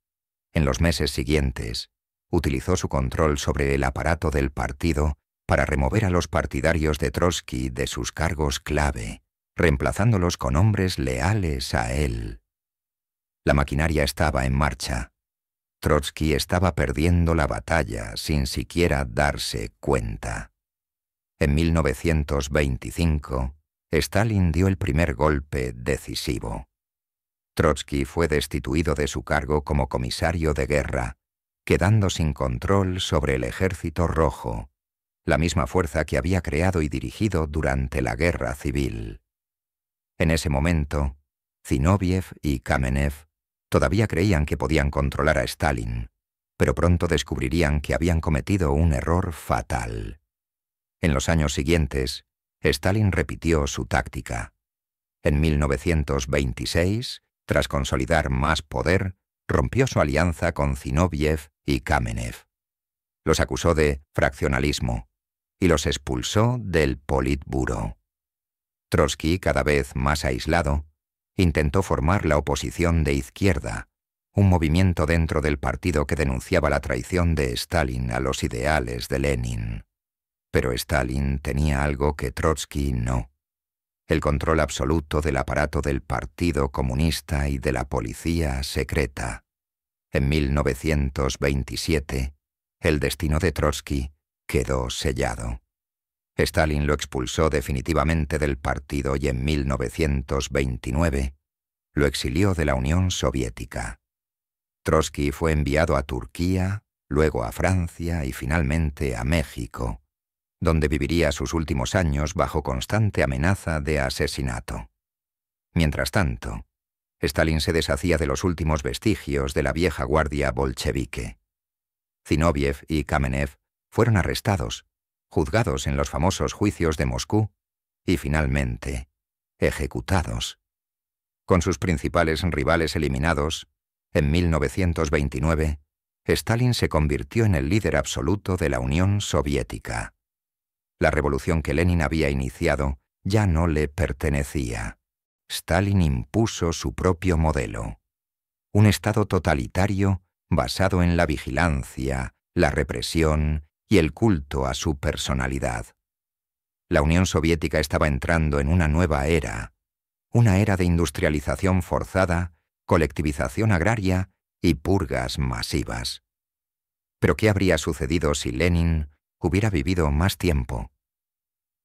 En los meses siguientes, utilizó su control sobre el aparato del partido para remover a los partidarios de Trotsky de sus cargos clave, reemplazándolos con hombres leales a él. La maquinaria estaba en marcha. Trotsky estaba perdiendo la batalla sin siquiera darse cuenta. En 1925, Stalin dio el primer golpe decisivo. Trotsky fue destituido de su cargo como comisario de guerra, quedando sin control sobre el Ejército Rojo, la misma fuerza que había creado y dirigido durante la Guerra Civil. En ese momento, Zinoviev y Kamenev todavía creían que podían controlar a Stalin, pero pronto descubrirían que habían cometido un error fatal. En los años siguientes, Stalin repitió su táctica. En 1926, tras consolidar más poder, rompió su alianza con Zinoviev y Kamenev. Los acusó de fraccionalismo y los expulsó del Politburó. Trotsky, cada vez más aislado, intentó formar la oposición de izquierda, un movimiento dentro del partido que denunciaba la traición de Stalin a los ideales de Lenin. Pero Stalin tenía algo que Trotsky no: el control absoluto del aparato del Partido Comunista y de la policía secreta. En 1927, el destino de Trotsky quedó sellado. Stalin lo expulsó definitivamente del partido y en 1929 lo exilió de la Unión Soviética. Trotsky fue enviado a Turquía, luego a Francia y finalmente a México, donde viviría sus últimos años bajo constante amenaza de asesinato. Mientras tanto, Stalin se deshacía de los últimos vestigios de la vieja guardia bolchevique. Zinoviev y Kamenev fueron arrestados, juzgados en los famosos juicios de Moscú y finalmente ejecutados. Con sus principales rivales eliminados, en 1929, Stalin se convirtió en el líder absoluto de la Unión Soviética. La revolución que Lenin había iniciado ya no le pertenecía. Stalin impuso su propio modelo: un Estado totalitario basado en la vigilancia, la represión y el culto a su personalidad. La Unión Soviética estaba entrando en una nueva era, una era de industrialización forzada, colectivización agraria y purgas masivas. Pero ¿qué habría sucedido si Lenin hubiera vivido más tiempo?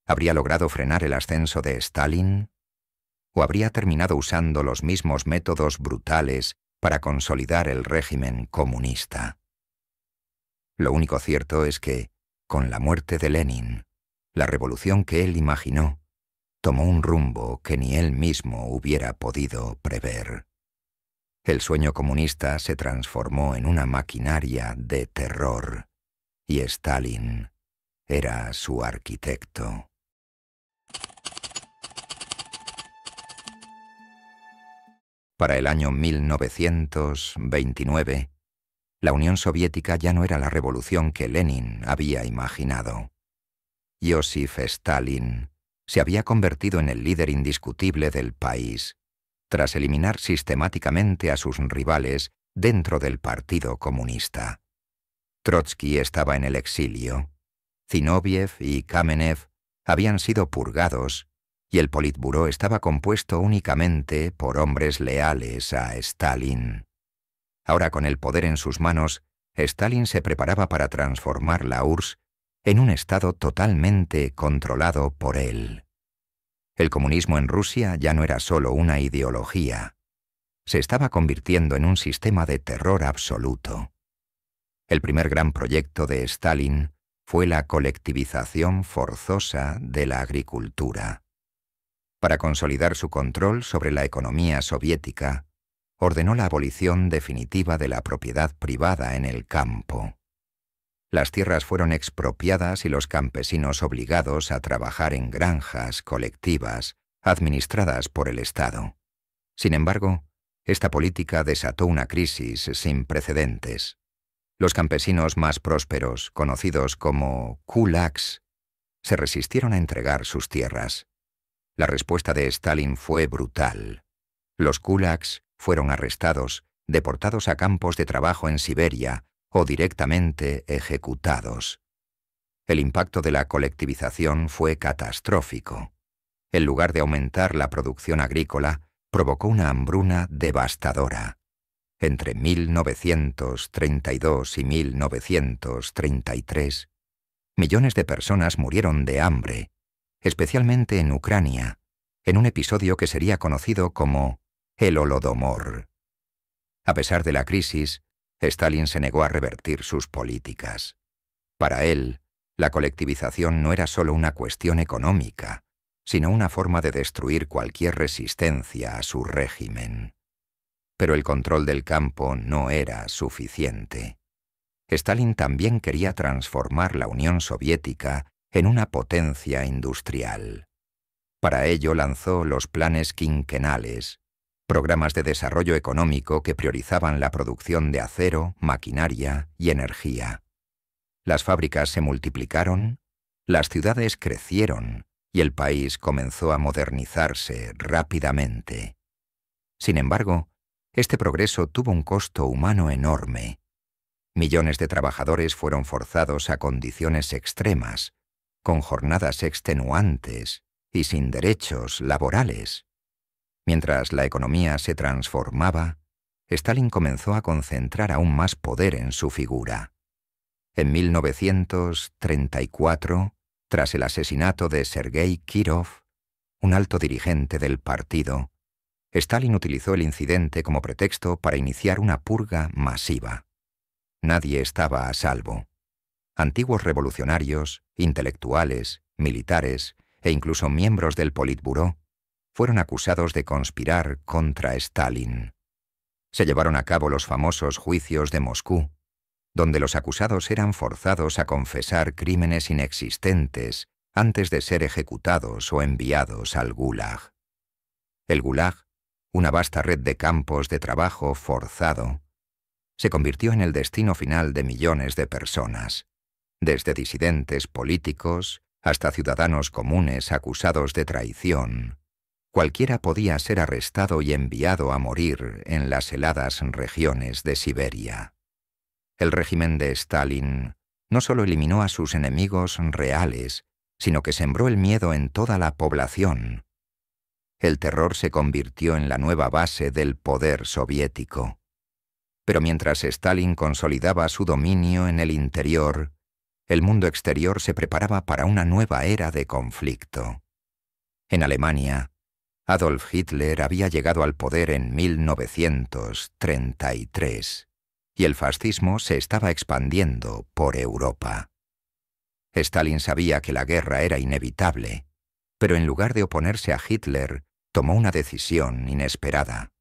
¿Habría logrado frenar el ascenso de Stalin? ¿O habría terminado usando los mismos métodos brutales para consolidar el régimen comunista? Lo único cierto es que, con la muerte de Lenin, la revolución que él imaginó tomó un rumbo que ni él mismo hubiera podido prever. El sueño comunista se transformó en una maquinaria de terror, y Stalin era su arquitecto. Para el año 1929, la Unión Soviética ya no era la revolución que Lenin había imaginado. Joseph Stalin se había convertido en el líder indiscutible del país, tras eliminar sistemáticamente a sus rivales dentro del Partido Comunista. Trotsky estaba en el exilio, Zinoviev y Kamenev habían sido purgados, y el Politburó estaba compuesto únicamente por hombres leales a Stalin. Ahora, con el poder en sus manos, Stalin se preparaba para transformar la URSS en un estado totalmente controlado por él. El comunismo en Rusia ya no era solo una ideología. Se estaba convirtiendo en un sistema de terror absoluto. El primer gran proyecto de Stalin fue la colectivización forzosa de la agricultura. Para consolidar su control sobre la economía soviética, ordenó la abolición definitiva de la propiedad privada en el campo. Las tierras fueron expropiadas y los campesinos obligados a trabajar en granjas colectivas administradas por el Estado. Sin embargo, esta política desató una crisis sin precedentes. Los campesinos más prósperos, conocidos como kulaks, se resistieron a entregar sus tierras. La respuesta de Stalin fue brutal. Los kulaks fueron arrestados, deportados a campos de trabajo en Siberia o directamente ejecutados. El impacto de la colectivización fue catastrófico. En lugar de aumentar la producción agrícola, provocó una hambruna devastadora. Entre 1932 y 1933, millones de personas murieron de hambre, especialmente en Ucrania, en un episodio que sería conocido como el Holodomor. A pesar de la crisis, Stalin se negó a revertir sus políticas. Para él, la colectivización no era solo una cuestión económica, sino una forma de destruir cualquier resistencia a su régimen. Pero el control del campo no era suficiente. Stalin también quería transformar la Unión Soviética en una potencia industrial. Para ello lanzó los planes quinquenales, programas de desarrollo económico que priorizaban la producción de acero, maquinaria y energía. Las fábricas se multiplicaron, las ciudades crecieron y el país comenzó a modernizarse rápidamente. Sin embargo, este progreso tuvo un costo humano enorme. Millones de trabajadores fueron forzados a condiciones extremas, con jornadas extenuantes y sin derechos laborales. Mientras la economía se transformaba, Stalin comenzó a concentrar aún más poder en su figura. En 1934, tras el asesinato de Sergei Kirov, un alto dirigente del partido, Stalin utilizó el incidente como pretexto para iniciar una purga masiva. Nadie estaba a salvo. Antiguos revolucionarios, intelectuales, militares e incluso miembros del Politburó fueron acusados de conspirar contra Stalin. Se llevaron a cabo los famosos juicios de Moscú, donde los acusados eran forzados a confesar crímenes inexistentes antes de ser ejecutados o enviados al Gulag. El Gulag, una vasta red de campos de trabajo forzado, se convirtió en el destino final de millones de personas, desde disidentes políticos hasta ciudadanos comunes acusados de traición. Cualquiera podía ser arrestado y enviado a morir en las heladas regiones de Siberia. El régimen de Stalin no solo eliminó a sus enemigos reales, sino que sembró el miedo en toda la población. El terror se convirtió en la nueva base del poder soviético. Pero mientras Stalin consolidaba su dominio en el interior, el mundo exterior se preparaba para una nueva era de conflicto. En Alemania, Adolf Hitler había llegado al poder en 1933 y el fascismo se estaba expandiendo por Europa. Stalin sabía que la guerra era inevitable, pero en lugar de oponerse a Hitler, tomó una decisión inesperada: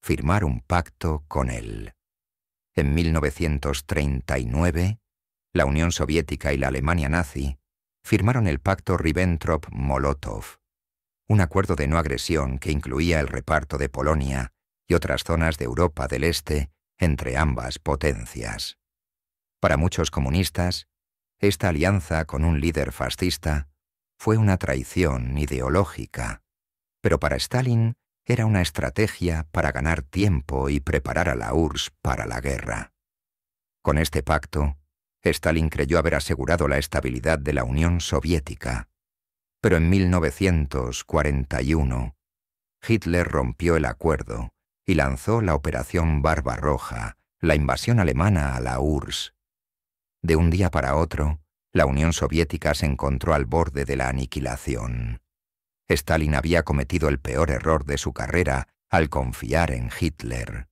firmar un pacto con él. En 1939, la Unión Soviética y la Alemania nazi firmaron el pacto Ribbentrop-Molotov, un acuerdo de no agresión que incluía el reparto de Polonia y otras zonas de Europa del Este entre ambas potencias. Para muchos comunistas, esta alianza con un líder fascista fue una traición ideológica, pero para Stalin era una estrategia para ganar tiempo y preparar a la URSS para la guerra. Con este pacto, Stalin creyó haber asegurado la estabilidad de la Unión Soviética, pero en 1941, Hitler rompió el acuerdo y lanzó la Operación Barbarroja, la invasión alemana a la URSS. De un día para otro, la Unión Soviética se encontró al borde de la aniquilación. Stalin había cometido el peor error de su carrera al confiar en Hitler,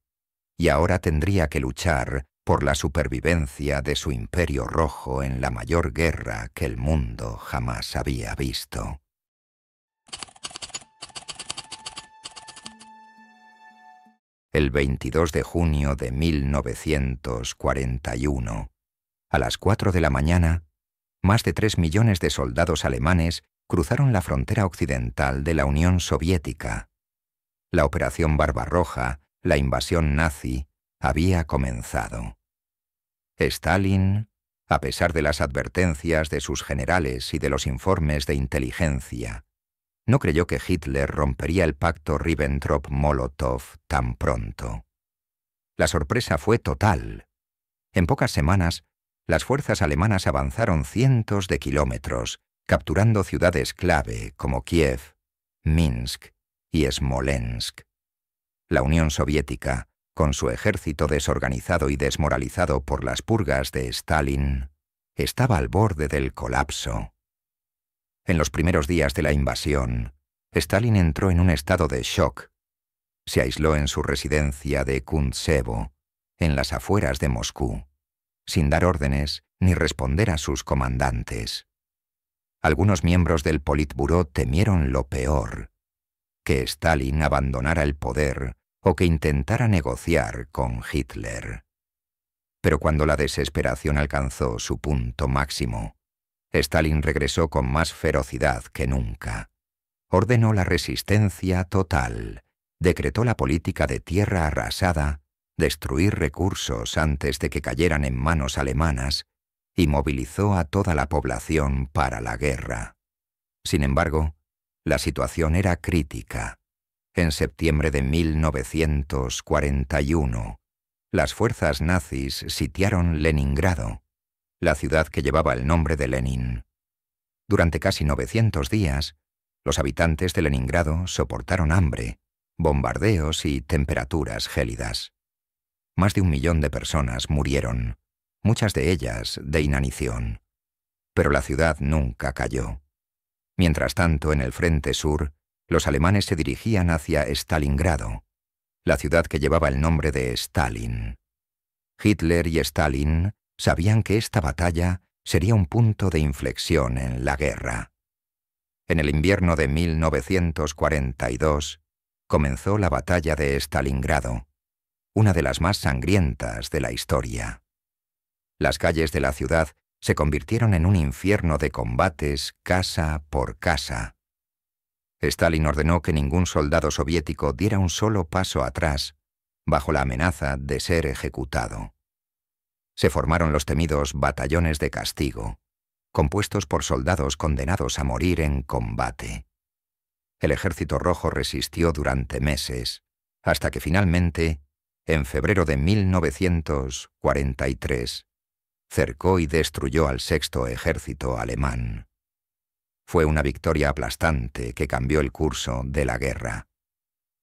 y ahora tendría que luchar por la supervivencia de su imperio rojo en la mayor guerra que el mundo jamás había visto. El 22 de junio de 1941, a las 4 de la mañana, más de 3 millones de soldados alemanes cruzaron la frontera occidental de la Unión Soviética. La Operación Barbarroja, la invasión nazi, había comenzado. Stalin, a pesar de las advertencias de sus generales y de los informes de inteligencia, no creyó que Hitler rompería el pacto Ribbentrop-Molotov tan pronto. La sorpresa fue total. En pocas semanas, las fuerzas alemanas avanzaron cientos de kilómetros, capturando ciudades clave como Kiev, Minsk y Smolensk. La Unión Soviética, con su ejército desorganizado y desmoralizado por las purgas de Stalin, estaba al borde del colapso. En los primeros días de la invasión, Stalin entró en un estado de shock. Se aisló en su residencia de Kuntsevo, en las afueras de Moscú, sin dar órdenes ni responder a sus comandantes. Algunos miembros del Politburó temieron lo peor: que Stalin abandonara el poder o que intentara negociar con Hitler. Pero cuando la desesperación alcanzó su punto máximo, Stalin regresó con más ferocidad que nunca. Ordenó la resistencia total, decretó la política de tierra arrasada, destruir recursos antes de que cayeran en manos alemanas, y movilizó a toda la población para la guerra. Sin embargo, la situación era crítica. En septiembre de 1941, las fuerzas nazis sitiaron Leningrado, la ciudad que llevaba el nombre de Lenin. Durante casi 900 días, los habitantes de Leningrado soportaron hambre, bombardeos y temperaturas gélidas. Más de 1 millón de personas murieron, muchas de ellas de inanición. Pero la ciudad nunca cayó. Mientras tanto, en el frente sur, los alemanes se dirigían hacia Stalingrado, la ciudad que llevaba el nombre de Stalin. Hitler y Stalin sabían que esta batalla sería un punto de inflexión en la guerra. En el invierno de 1942 comenzó la batalla de Stalingrado, una de las más sangrientas de la historia. Las calles de la ciudad se convirtieron en un infierno de combates casa por casa. Stalin ordenó que ningún soldado soviético diera un solo paso atrás, bajo la amenaza de ser ejecutado. Se formaron los temidos batallones de castigo, compuestos por soldados condenados a morir en combate. El Ejército Rojo resistió durante meses, hasta que finalmente, en febrero de 1943, cercó y destruyó al sexto ejército alemán. Fue una victoria aplastante que cambió el curso de la guerra.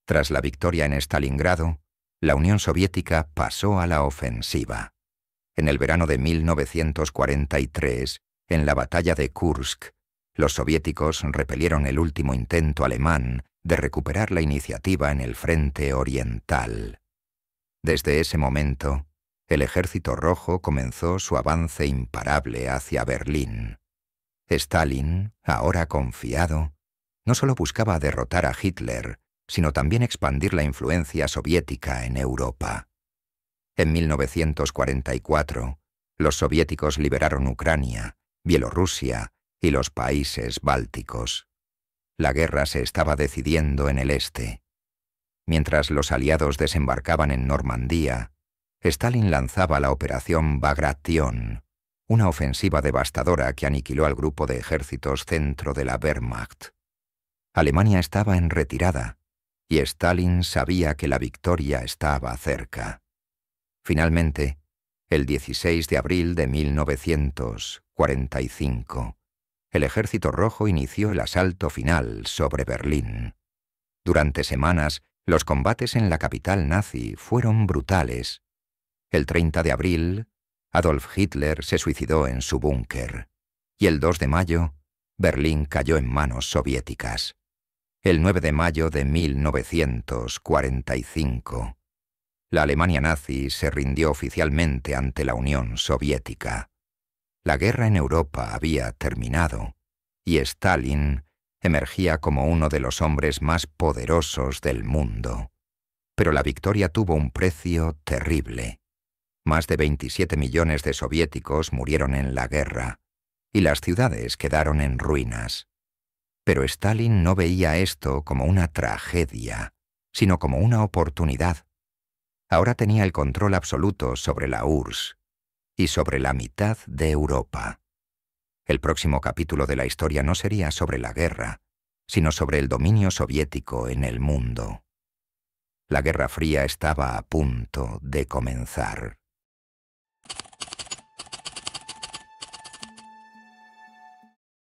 Tras la victoria en Stalingrado, la Unión Soviética pasó a la ofensiva. En el verano de 1943, en la batalla de Kursk, los soviéticos repelieron el último intento alemán de recuperar la iniciativa en el frente oriental. Desde ese momento, el Ejército Rojo comenzó su avance imparable hacia Berlín. Stalin, ahora confiado, no solo buscaba derrotar a Hitler, sino también expandir la influencia soviética en Europa. En 1944, los soviéticos liberaron Ucrania, Bielorrusia y los países bálticos. La guerra se estaba decidiendo en el este. Mientras los aliados desembarcaban en Normandía, Stalin lanzaba la Operación Bagration, una ofensiva devastadora que aniquiló al grupo de ejércitos centro de la Wehrmacht. Alemania estaba en retirada, y Stalin sabía que la victoria estaba cerca. Finalmente, el 16 de abril de 1945, el Ejército Rojo inició el asalto final sobre Berlín. Durante semanas, los combates en la capital nazi fueron brutales. El 30 de abril, Adolf Hitler se suicidó en su búnker, y el 2 de mayo, Berlín cayó en manos soviéticas. El 9 de mayo de 1945, la Alemania nazi se rindió oficialmente ante la Unión Soviética. La guerra en Europa había terminado, y Stalin emergía como uno de los hombres más poderosos del mundo. Pero la victoria tuvo un precio terrible. Más de 27 millones de soviéticos murieron en la guerra, y las ciudades quedaron en ruinas. Pero Stalin no veía esto como una tragedia, sino como una oportunidad. Ahora tenía el control absoluto sobre la URSS y sobre la mitad de Europa. El próximo capítulo de la historia no sería sobre la guerra, sino sobre el dominio soviético en el mundo. La Guerra Fría estaba a punto de comenzar.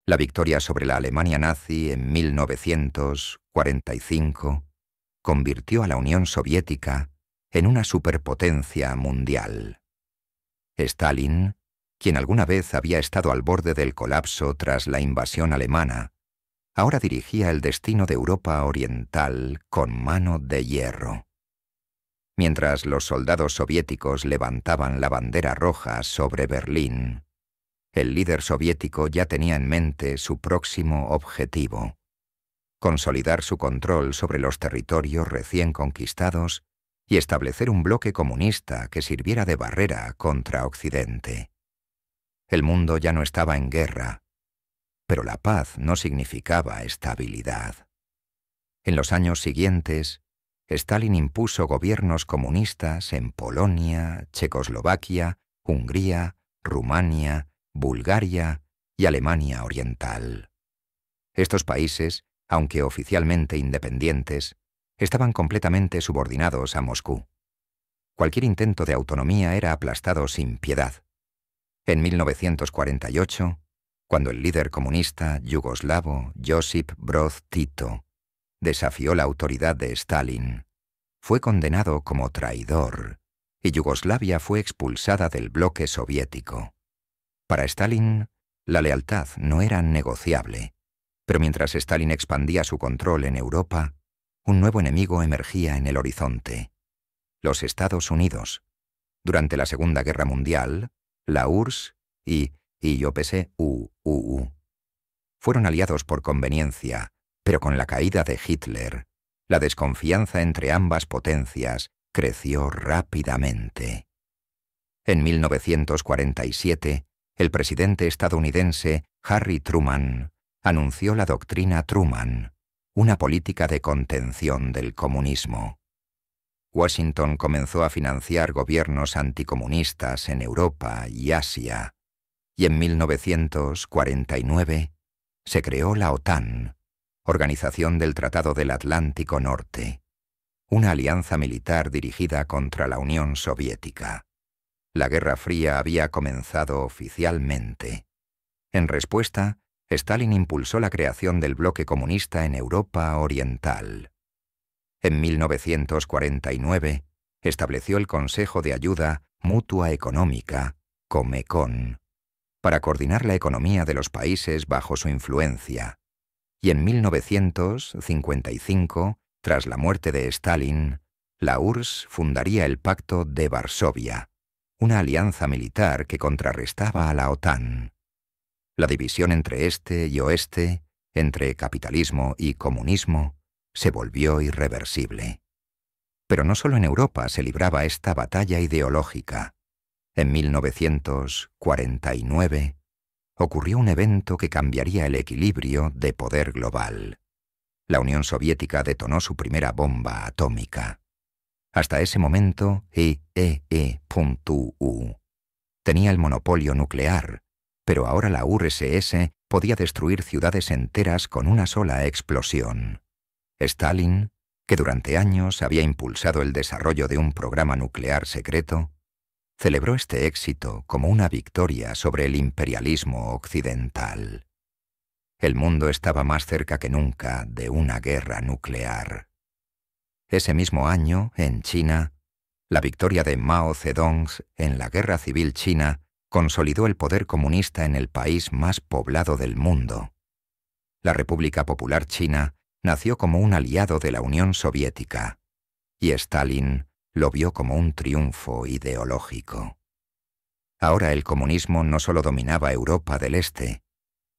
La victoria sobre la Alemania nazi en 1945 convirtió a la Unión Soviética en una superpotencia mundial. Stalin, quien alguna vez había estado al borde del colapso tras la invasión alemana, ahora dirigía el destino de Europa Oriental con mano de hierro. Mientras los soldados soviéticos levantaban la bandera roja sobre Berlín, el líder soviético ya tenía en mente su próximo objetivo: consolidar su control sobre los territorios recién conquistados y establecer un bloque comunista que sirviera de barrera contra Occidente. El mundo ya no estaba en guerra, pero la paz no significaba estabilidad. En los años siguientes, Stalin impuso gobiernos comunistas en Polonia, Checoslovaquia, Hungría, Rumania, Bulgaria y Alemania Oriental. Estos países, aunque oficialmente independientes, estaban completamente subordinados a Moscú. Cualquier intento de autonomía era aplastado sin piedad. En 1948, cuando el líder comunista yugoslavo Josip Broz Tito desafió la autoridad de Stalin, fue condenado como traidor y Yugoslavia fue expulsada del bloque soviético. Para Stalin, la lealtad no era negociable, pero mientras Stalin expandía su control en Europa, un nuevo enemigo emergía en el horizonte: los Estados Unidos. Durante la Segunda Guerra Mundial, la URSS y IOPS-UUU fueron aliados por conveniencia, pero con la caída de Hitler, la desconfianza entre ambas potencias creció rápidamente. En 1947, el presidente estadounidense Harry Truman anunció la doctrina Truman, una política de contención del comunismo. Washington comenzó a financiar gobiernos anticomunistas en Europa y Asia, y en 1949 se creó la OTAN, Organización del Tratado del Atlántico Norte, una alianza militar dirigida contra la Unión Soviética. La Guerra Fría había comenzado oficialmente. En respuesta, Stalin impulsó la creación del bloque comunista en Europa Oriental. En 1949, estableció el Consejo de Ayuda Mutua Económica, Comecon, para coordinar la economía de los países bajo su influencia. Y en 1955, tras la muerte de Stalin, la URSS fundaría el Pacto de Varsovia, una alianza militar que contrarrestaba a la OTAN. La división entre este y oeste, entre capitalismo y comunismo, se volvió irreversible. Pero no solo en Europa se libraba esta batalla ideológica. En 1949 ocurrió un evento que cambiaría el equilibrio de poder global. La Unión Soviética detonó su primera bomba atómica. Hasta ese momento, IEE.U tenía el monopolio nuclear, pero ahora la URSS podía destruir ciudades enteras con una sola explosión. Stalin, que durante años había impulsado el desarrollo de un programa nuclear secreto, celebró este éxito como una victoria sobre el imperialismo occidental. El mundo estaba más cerca que nunca de una guerra nuclear. Ese mismo año, en China, la victoria de Mao Zedong en la Guerra Civil China consolidó el poder comunista en el país más poblado del mundo. La República Popular China nació como un aliado de la Unión Soviética, y Stalin lo vio como un triunfo ideológico. Ahora el comunismo no solo dominaba Europa del Este,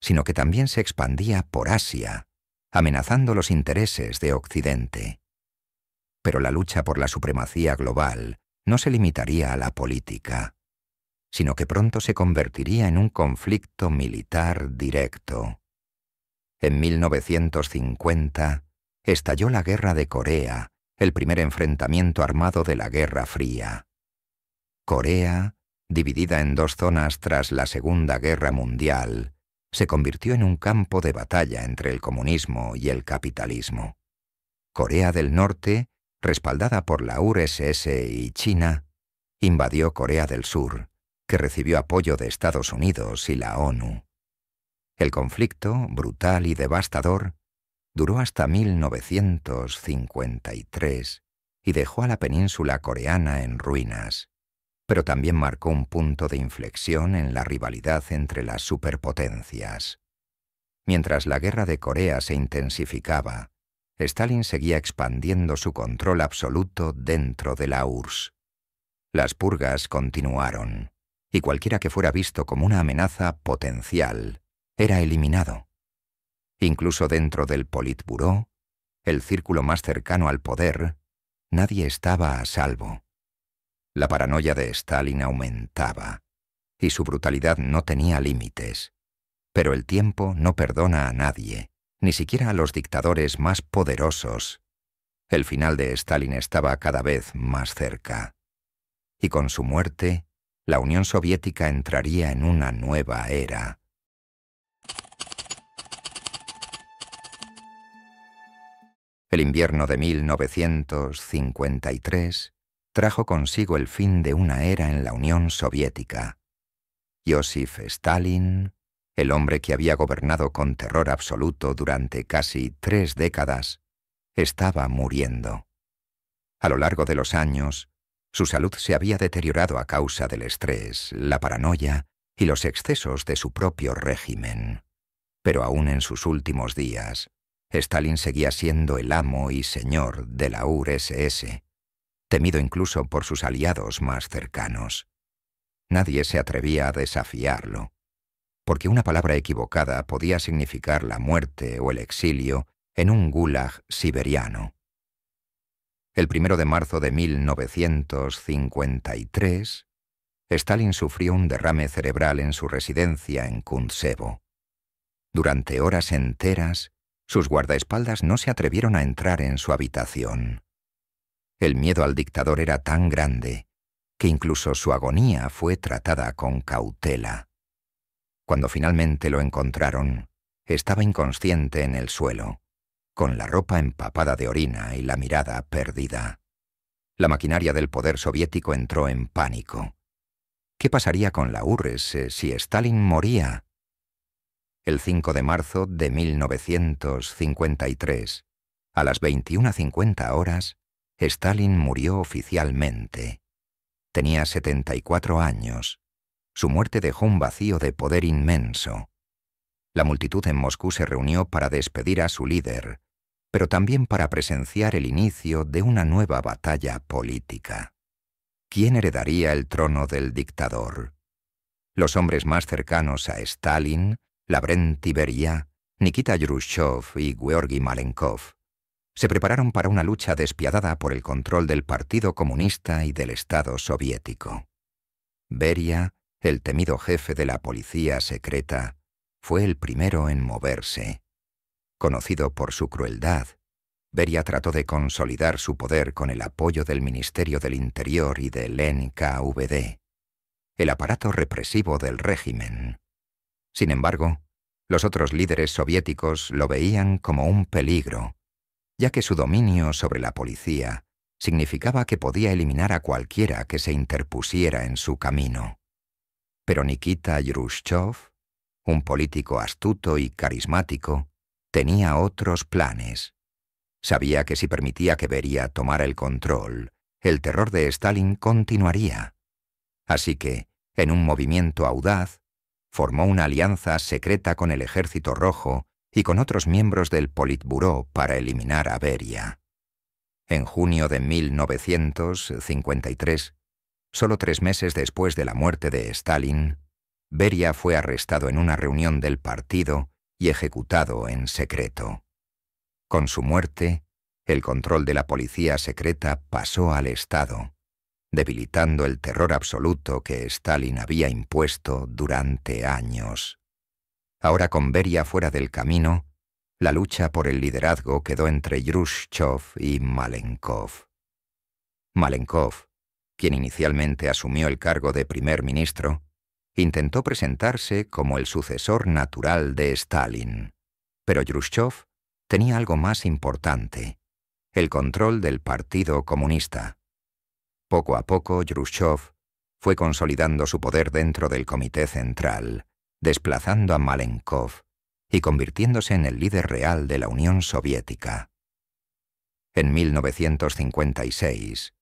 sino que también se expandía por Asia, amenazando los intereses de Occidente. Pero la lucha por la supremacía global no se limitaría a la política, sino que pronto se convertiría en un conflicto militar directo. En 1950 estalló la Guerra de Corea, el primer enfrentamiento armado de la Guerra Fría. Corea, dividida en dos zonas tras la Segunda Guerra Mundial, se convirtió en un campo de batalla entre el comunismo y el capitalismo. Corea del Norte, respaldada por la URSS y China, invadió Corea del Sur, que recibió apoyo de Estados Unidos y la ONU. El conflicto, brutal y devastador, duró hasta 1953 y dejó a la península coreana en ruinas, pero también marcó un punto de inflexión en la rivalidad entre las superpotencias. Mientras la guerra de Corea se intensificaba, Stalin seguía expandiendo su control absoluto dentro de la URSS. Las purgas continuaron, y cualquiera que fuera visto como una amenaza potencial era eliminado. Incluso dentro del Politburó, el círculo más cercano al poder, nadie estaba a salvo. La paranoia de Stalin aumentaba, y su brutalidad no tenía límites. Pero el tiempo no perdona a nadie, ni siquiera a los dictadores más poderosos. El final de Stalin estaba cada vez más cerca. Y con su muerte, la Unión Soviética entraría en una nueva era. El invierno de 1953 trajo consigo el fin de una era en la Unión Soviética. Joseph Stalin, el hombre que había gobernado con terror absoluto durante casi 3 décadas, estaba muriendo. A lo largo de los años, su salud se había deteriorado a causa del estrés, la paranoia y los excesos de su propio régimen. Pero aún en sus últimos días, Stalin seguía siendo el amo y señor de la URSS, temido incluso por sus aliados más cercanos. Nadie se atrevía a desafiarlo, porque una palabra equivocada podía significar la muerte o el exilio en un gulag siberiano. El 1 de marzo de 1953, Stalin sufrió un derrame cerebral en su residencia en Kuntsevo. Durante horas enteras, sus guardaespaldas no se atrevieron a entrar en su habitación. El miedo al dictador era tan grande que incluso su agonía fue tratada con cautela. Cuando finalmente lo encontraron, estaba inconsciente en el suelo, con la ropa empapada de orina y la mirada perdida. La maquinaria del poder soviético entró en pánico. ¿Qué pasaría con la URSS si Stalin moría? El 5 de marzo de 1953, a las 21:50 horas, Stalin murió oficialmente. Tenía 74 años. Su muerte dejó un vacío de poder inmenso. La multitud en Moscú se reunió para despedir a su líder, pero también para presenciar el inicio de una nueva batalla política. ¿Quién heredaría el trono del dictador? Los hombres más cercanos a Stalin, Lavrenti Beria, Nikita Khrushchev y Georgi Malenkov, se prepararon para una lucha despiadada por el control del Partido Comunista y del Estado soviético. Beria, el temido jefe de la policía secreta, fue el primero en moverse. Conocido por su crueldad, Beria trató de consolidar su poder con el apoyo del Ministerio del Interior y del NKVD, el aparato represivo del régimen. Sin embargo, los otros líderes soviéticos lo veían como un peligro, ya que su dominio sobre la policía significaba que podía eliminar a cualquiera que se interpusiera en su camino. Pero Nikita Khrushchev, un político astuto y carismático, tenía otros planes. Sabía que si permitía que Beria tomara el control, el terror de Stalin continuaría. Así que, en un movimiento audaz, formó una alianza secreta con el Ejército Rojo y con otros miembros del Politburó para eliminar a Beria. En junio de 1953, solo 3 meses después de la muerte de Stalin, Beria fue arrestado en una reunión del partido y ejecutado en secreto. Con su muerte, el control de la policía secreta pasó al Estado, debilitando el terror absoluto que Stalin había impuesto durante años. Ahora, con Beria fuera del camino, la lucha por el liderazgo quedó entre Khrushchev y Malenkov. Malenkov, quien inicialmente asumió el cargo de primer ministro, intentó presentarse como el sucesor natural de Stalin, pero Khrushchev tenía algo más importante: el control del Partido Comunista. Poco a poco, Khrushchev fue consolidando su poder dentro del Comité Central, desplazando a Malenkov y convirtiéndose en el líder real de la Unión Soviética. En 1956,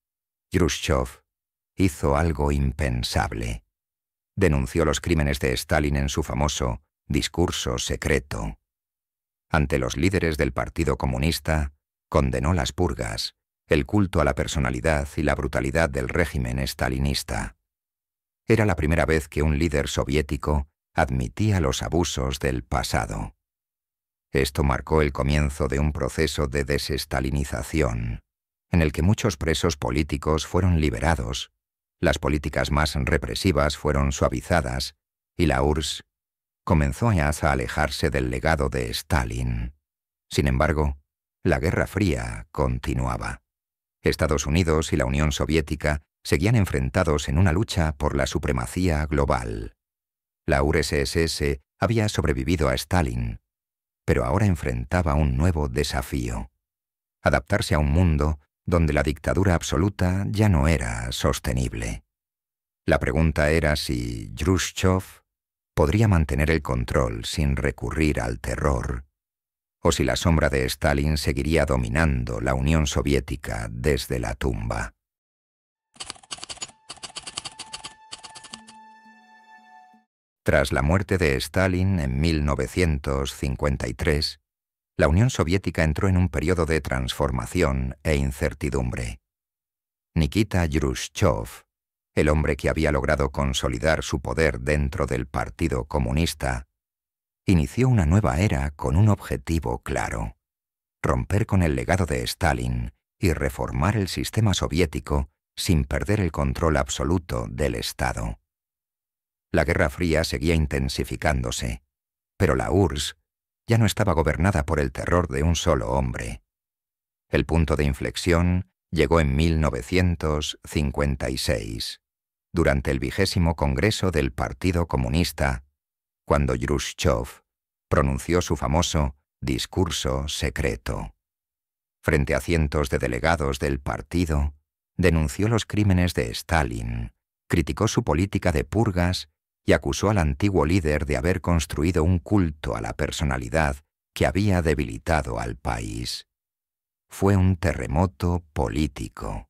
Khrushchev hizo algo impensable. Denunció los crímenes de Stalin en su famoso discurso secreto. Ante los líderes del Partido Comunista, condenó las purgas, el culto a la personalidad y la brutalidad del régimen stalinista. Era la primera vez que un líder soviético admitía los abusos del pasado. Esto marcó el comienzo de un proceso de desestalinización, en el que muchos presos políticos fueron liberados, las políticas más represivas fueron suavizadas y la URSS comenzó a alejarse del legado de Stalin. Sin embargo, la Guerra Fría continuaba. Estados Unidos y la Unión Soviética seguían enfrentados en una lucha por la supremacía global. La URSS había sobrevivido a Stalin, pero ahora enfrentaba un nuevo desafío: adaptarse a un mundo donde la dictadura absoluta ya no era sostenible. La pregunta era si Khrushchev podría mantener el control sin recurrir al terror, o si la sombra de Stalin seguiría dominando la Unión Soviética desde la tumba. Tras la muerte de Stalin en 1953, la Unión Soviética entró en un periodo de transformación e incertidumbre. Nikita Khrushchev, el hombre que había logrado consolidar su poder dentro del Partido Comunista, inició una nueva era con un objetivo claro: romper con el legado de Stalin y reformar el sistema soviético sin perder el control absoluto del Estado. La Guerra Fría seguía intensificándose, pero la URSS ya no estaba gobernada por el terror de un solo hombre. El punto de inflexión llegó en 1956, durante el 20º Congreso del Partido Comunista, cuando Khrushchev pronunció su famoso discurso secreto. Frente a cientos de delegados del partido, denunció los crímenes de Stalin criticó su política de purgas y acusó al antiguo líder de haber construido un culto a la personalidad que había debilitado al país. Fue un terremoto político.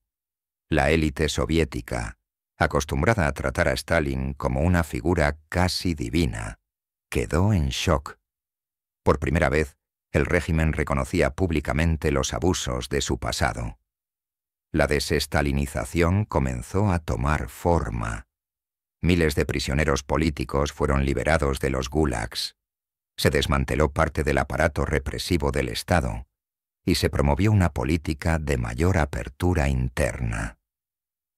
La élite soviética, acostumbrada a tratar a Stalin como una figura casi divina, quedó en shock. Por primera vez, el régimen reconocía públicamente los abusos de su pasado. La desestalinización comenzó a tomar forma. Miles de prisioneros políticos fueron liberados de los gulags. Se desmanteló parte del aparato represivo del Estado y se promovió una política de mayor apertura interna.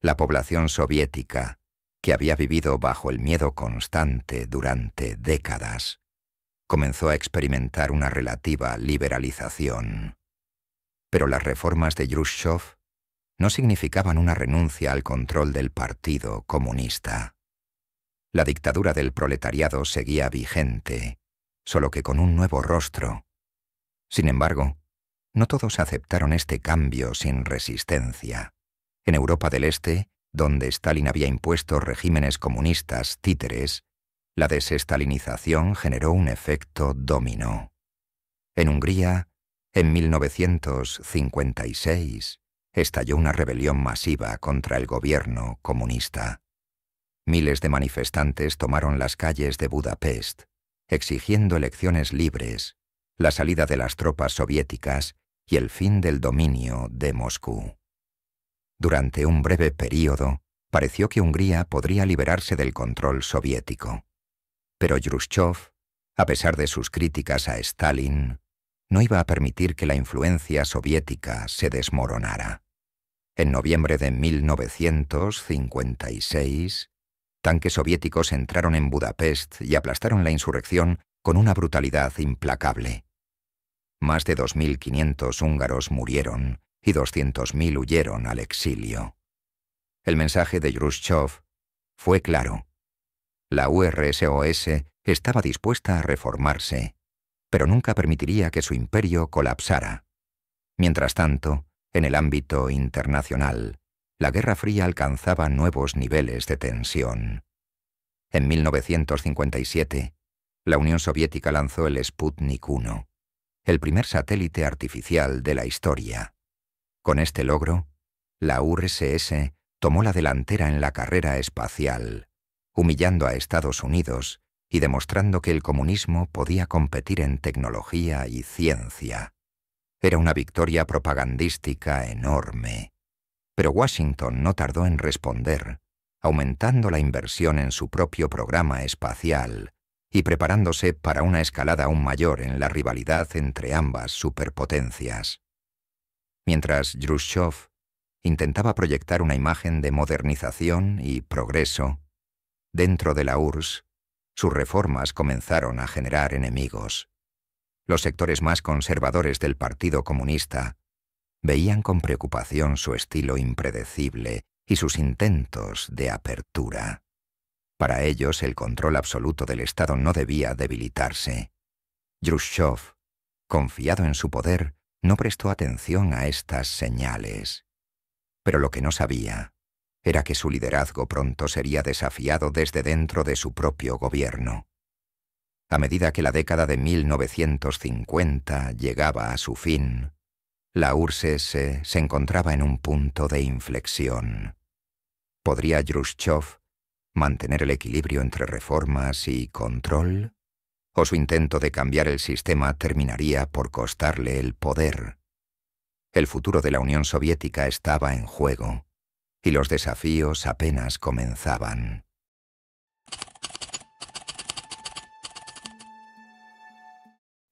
La población soviética, que había vivido bajo el miedo constante durante décadas, comenzó a experimentar una relativa liberalización. Pero las reformas de Jrushchov no significaban una renuncia al control del Partido Comunista. La dictadura del proletariado seguía vigente, solo que con un nuevo rostro. Sin embargo, no todos aceptaron este cambio sin resistencia. En Europa del Este, donde Stalin había impuesto regímenes comunistas títeres, la desestalinización generó un efecto dominó. En Hungría, en 1956, estalló una rebelión masiva contra el gobierno comunista. Miles de manifestantes tomaron las calles de Budapest, exigiendo elecciones libres, la salida de las tropas soviéticas y el fin del dominio de Moscú. Durante un breve período, pareció que Hungría podría liberarse del control soviético. Pero Jrushchov, a pesar de sus críticas a Stalin, no iba a permitir que la influencia soviética se desmoronara. En noviembre de 1956, tanques soviéticos entraron en Budapest y aplastaron la insurrección con una brutalidad implacable. Más de 2.500 húngaros murieron y 200.000 huyeron al exilio. El mensaje de Jrushchov fue claro. La URSS estaba dispuesta a reformarse, pero nunca permitiría que su imperio colapsara. Mientras tanto, en el ámbito internacional, la Guerra Fría alcanzaba nuevos niveles de tensión. En 1957, la Unión Soviética lanzó el Sputnik 1, el primer satélite artificial de la historia. Con este logro, la URSS tomó la delantera en la carrera espacial, humillando a Estados Unidos y demostrando que el comunismo podía competir en tecnología y ciencia. Era una victoria propagandística enorme. Pero Washington no tardó en responder, aumentando la inversión en su propio programa espacial y preparándose para una escalada aún mayor en la rivalidad entre ambas superpotencias. Mientras Jrushchov intentaba proyectar una imagen de modernización y progreso, dentro de la URSS, sus reformas comenzaron a generar enemigos. Los sectores más conservadores del Partido Comunista veían con preocupación su estilo impredecible y sus intentos de apertura. Para ellos, el control absoluto del Estado no debía debilitarse. Jrushchov, confiado en su poder, no prestó atención a estas señales. Pero lo que no sabía era que su liderazgo pronto sería desafiado desde dentro de su propio gobierno. A medida que la década de 1950 llegaba a su fin, la URSS se encontraba en un punto de inflexión. ¿Podría Jrushchov mantener el equilibrio entre reformas y control? ¿O su intento de cambiar el sistema terminaría por costarle el poder? El futuro de la Unión Soviética estaba en juego, y los desafíos apenas comenzaban.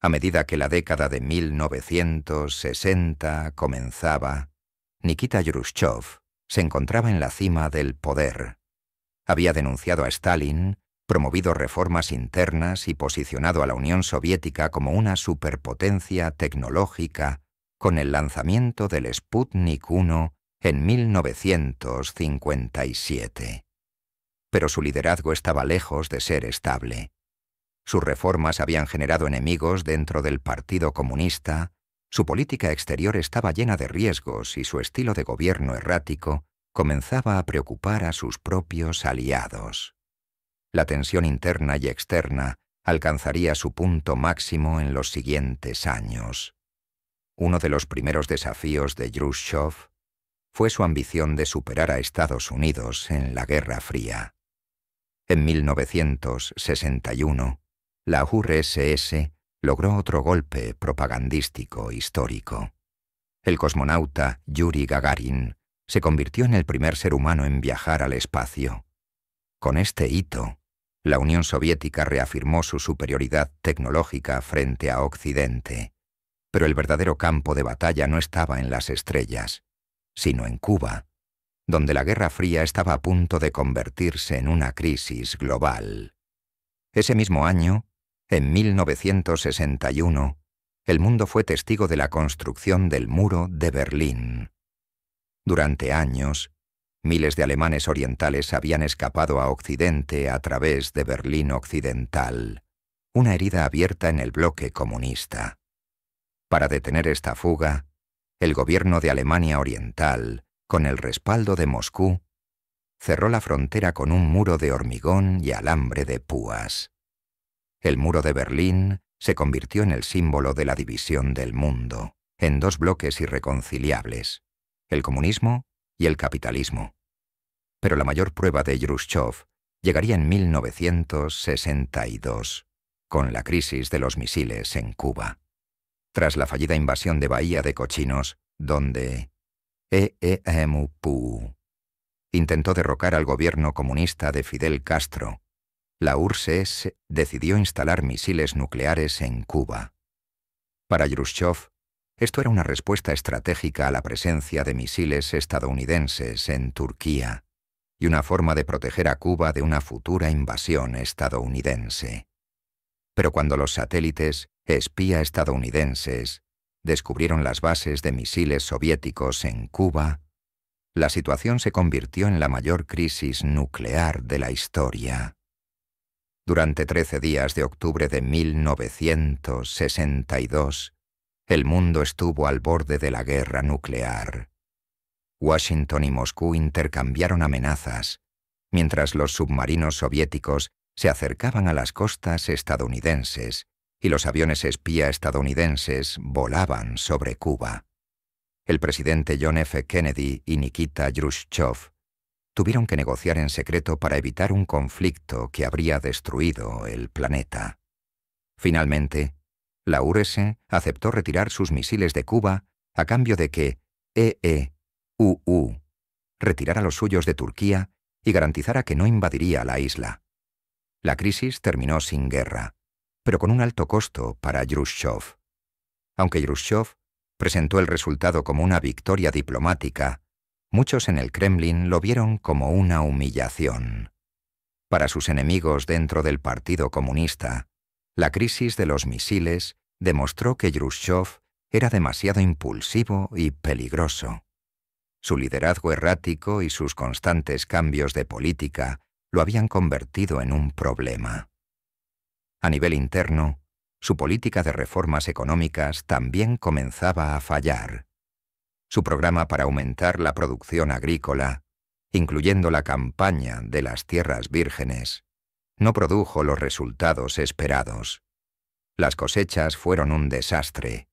A medida que la década de 1960 comenzaba, Nikita Jrushchov se encontraba en la cima del poder. Había denunciado a Stalin, promovido reformas internas y posicionado a la Unión Soviética como una superpotencia tecnológica con el lanzamiento del Sputnik 1 en 1957. Pero su liderazgo estaba lejos de ser estable. Sus reformas habían generado enemigos dentro del Partido Comunista, su política exterior estaba llena de riesgos y su estilo de gobierno errático comenzaba a preocupar a sus propios aliados. La tensión interna y externa alcanzaría su punto máximo en los siguientes años. Uno de los primeros desafíos de Jrushchov fue su ambición de superar a Estados Unidos en la Guerra Fría. En 1961, la URSS logró otro golpe propagandístico histórico. El cosmonauta Yuri Gagarin se convirtió en el primer ser humano en viajar al espacio. Con este hito, la Unión Soviética reafirmó su superioridad tecnológica frente a Occidente, pero el verdadero campo de batalla no estaba en las estrellas, sino en Cuba, donde la Guerra Fría estaba a punto de convertirse en una crisis global. Ese mismo año, en 1961, el mundo fue testigo de la construcción del Muro de Berlín. Durante años, miles de alemanes orientales habían escapado a Occidente a través de Berlín Occidental, una herida abierta en el bloque comunista. Para detener esta fuga, el gobierno de Alemania Oriental, con el respaldo de Moscú, cerró la frontera con un muro de hormigón y alambre de púas. El muro de Berlín se convirtió en el símbolo de la división del mundo, en dos bloques irreconciliables, el comunismo y el capitalismo. Pero la mayor prueba de Jrushchov llegaría en 1962, con la crisis de los misiles en Cuba. Tras la fallida invasión de Bahía de Cochinos, donde EEMU intentó derrocar al gobierno comunista de Fidel Castro, la URSS decidió instalar misiles nucleares en Cuba. Para Jrushchov, esto era una respuesta estratégica a la presencia de misiles estadounidenses en Turquía y una forma de proteger a Cuba de una futura invasión estadounidense. Pero cuando los satélites espía estadounidenses descubrieron las bases de misiles soviéticos en Cuba, la situación se convirtió en la mayor crisis nuclear de la historia. Durante 13 días de octubre de 1962, el mundo estuvo al borde de la guerra nuclear. Washington y Moscú intercambiaron amenazas, mientras los submarinos soviéticos se acercaban a las costas estadounidenses y los aviones espía estadounidenses volaban sobre Cuba. El presidente John F. Kennedy y Nikita Jrushchov tuvieron que negociar en secreto para evitar un conflicto que habría destruido el planeta. Finalmente, la URSS aceptó retirar sus misiles de Cuba a cambio de que EEUU retirara los suyos de Turquía y garantizara que no invadiría la isla. La crisis terminó sin guerra, pero con un alto costo para Jrushchov. Aunque Jrushchov presentó el resultado como una victoria diplomática, muchos en el Kremlin lo vieron como una humillación. Para sus enemigos dentro del Partido Comunista, la crisis de los misiles demostró que Jrushchov era demasiado impulsivo y peligroso. Su liderazgo errático y sus constantes cambios de política lo habían convertido en un problema. A nivel interno, su política de reformas económicas también comenzaba a fallar. Su programa para aumentar la producción agrícola, incluyendo la campaña de las tierras vírgenes, no produjo los resultados esperados. Las cosechas fueron un desastre,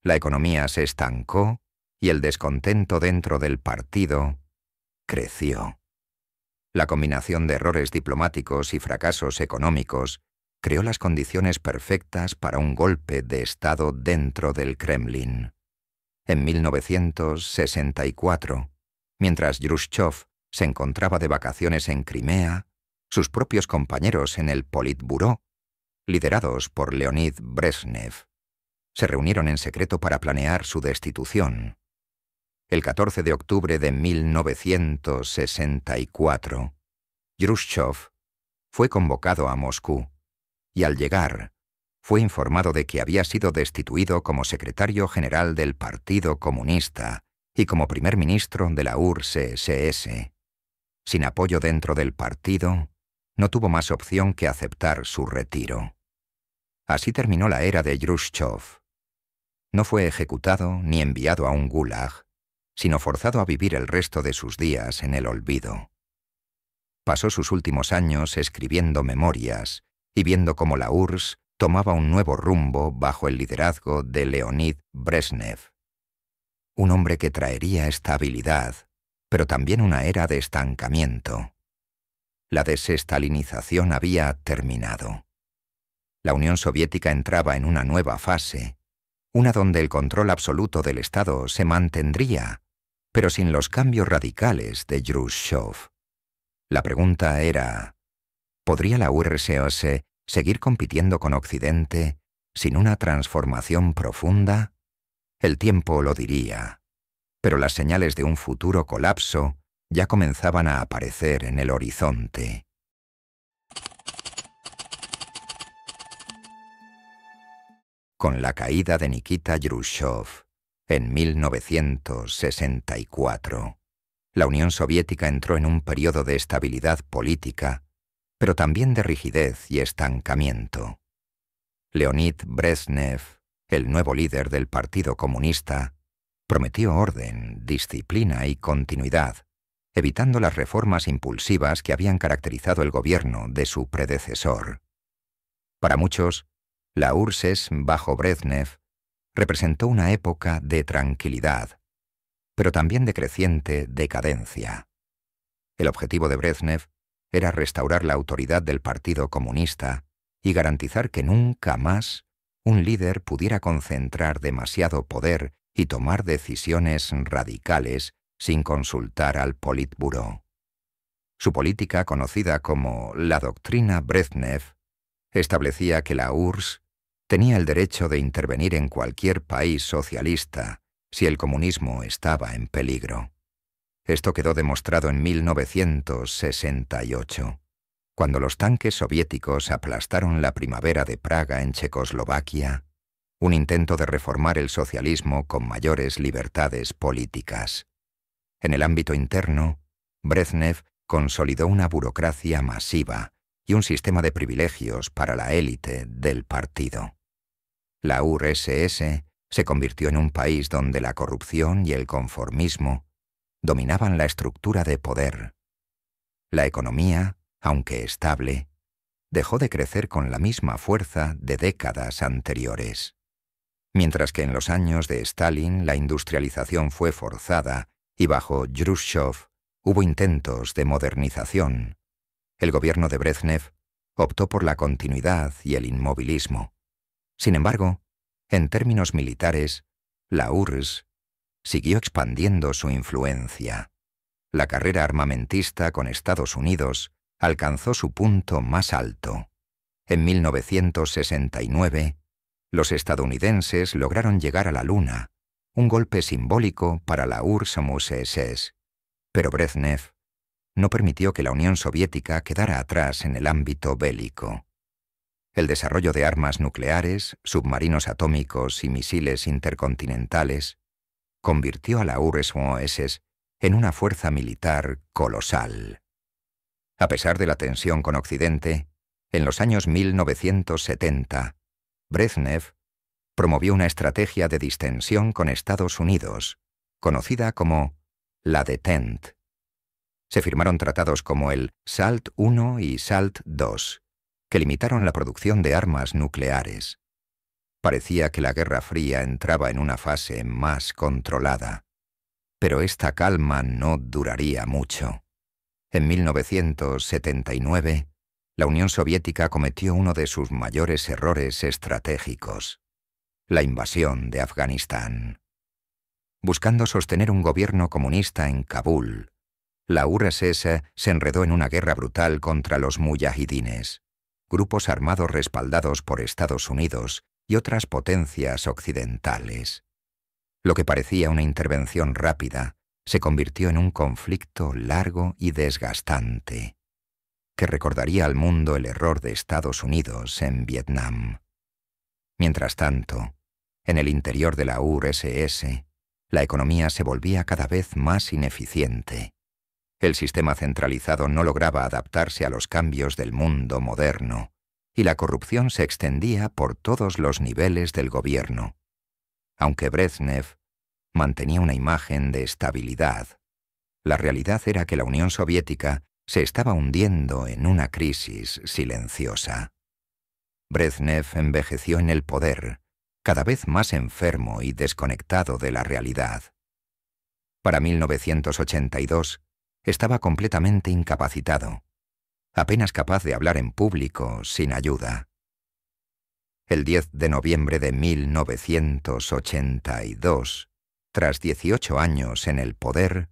la economía se estancó y el descontento dentro del partido creció. La combinación de errores diplomáticos y fracasos económicos creó las condiciones perfectas para un golpe de Estado dentro del Kremlin. En 1964, mientras Jrushchov se encontraba de vacaciones en Crimea, sus propios compañeros en el Politburó, liderados por Leonid Brezhnev, se reunieron en secreto para planear su destitución. El 14 de octubre de 1964, Jrushchov fue convocado a Moscú y al llegar fue informado de que había sido destituido como secretario general del Partido Comunista y como primer ministro de la URSS. Sin apoyo dentro del partido, no tuvo más opción que aceptar su retiro. Así terminó la era de Jrushchov. No fue ejecutado ni enviado a un gulag, sino forzado a vivir el resto de sus días en el olvido. Pasó sus últimos años escribiendo memorias y viendo cómo la URSS tomaba un nuevo rumbo bajo el liderazgo de Leonid Brezhnev. Un hombre que traería estabilidad, pero también una era de estancamiento. La desestalinización había terminado. La Unión Soviética entraba en una nueva fase, una donde el control absoluto del Estado se mantendría, pero sin los cambios radicales de Khrushchev. La pregunta era, ¿podría la URSS seguir compitiendo con Occidente sin una transformación profunda? El tiempo lo diría, pero las señales de un futuro colapso ya comenzaban a aparecer en el horizonte. Con la caída de Nikita Khrushchev en 1964, la Unión Soviética entró en un periodo de estabilidad política, pero también de rigidez y estancamiento. Leonid Brezhnev, el nuevo líder del Partido Comunista, prometió orden, disciplina y continuidad, evitando las reformas impulsivas que habían caracterizado el gobierno de su predecesor. Para muchos, la URSS bajo Brezhnev representó una época de tranquilidad, pero también de creciente decadencia. El objetivo de Brezhnev era restaurar la autoridad del Partido Comunista y garantizar que nunca más un líder pudiera concentrar demasiado poder y tomar decisiones radicales sin consultar al Politburó. Su política, conocida como la doctrina Brezhnev, establecía que la URSS tenía el derecho de intervenir en cualquier país socialista si el comunismo estaba en peligro. Esto quedó demostrado en 1968, cuando los tanques soviéticos aplastaron la primavera de Praga en Checoslovaquia, un intento de reformar el socialismo con mayores libertades políticas. En el ámbito interno, Brezhnev consolidó una burocracia masiva y un sistema de privilegios para la élite del partido. La URSS se convirtió en un país donde la corrupción y el conformismo dominaban la estructura de poder. La economía, aunque estable, dejó de crecer con la misma fuerza de décadas anteriores. Mientras que en los años de Stalin la industrialización fue forzada y bajo Khrushchev hubo intentos de modernización, el gobierno de Brezhnev optó por la continuidad y el inmovilismo. Sin embargo, en términos militares, la URSS siguió expandiendo su influencia. La carrera armamentista con Estados Unidos alcanzó su punto más alto. En 1969, los estadounidenses lograron llegar a la Luna, un golpe simbólico para la URSS, pero Brezhnev no permitió que la Unión Soviética quedara atrás en el ámbito bélico. El desarrollo de armas nucleares, submarinos atómicos y misiles intercontinentales convirtió a la URSS en una fuerza militar colosal. A pesar de la tensión con Occidente, en los años 1970, Brezhnev promovió una estrategia de distensión con Estados Unidos, conocida como la Detente. Se firmaron tratados como el SALT I y SALT II, que limitaron la producción de armas nucleares. Parecía que la Guerra Fría entraba en una fase más controlada. Pero esta calma no duraría mucho. En 1979, la Unión Soviética cometió uno de sus mayores errores estratégicos: la invasión de Afganistán. Buscando sostener un gobierno comunista en Kabul, la URSS se enredó en una guerra brutal contra los muyahidines, grupos armados respaldados por Estados Unidos y otras potencias occidentales. Lo que parecía una intervención rápida se convirtió en un conflicto largo y desgastante, que recordaría al mundo el error de Estados Unidos en Vietnam. Mientras tanto, en el interior de la URSS, la economía se volvía cada vez más ineficiente. El sistema centralizado no lograba adaptarse a los cambios del mundo moderno, y la corrupción se extendía por todos los niveles del gobierno. Aunque Brezhnev mantenía una imagen de estabilidad. La realidad era que la Unión Soviética se estaba hundiendo en una crisis silenciosa. Brezhnev envejeció en el poder, cada vez más enfermo y desconectado de la realidad. Para 1982 estaba completamente incapacitado, apenas capaz de hablar en público sin ayuda. El 10 de noviembre de 1982, tras 18 años en el poder,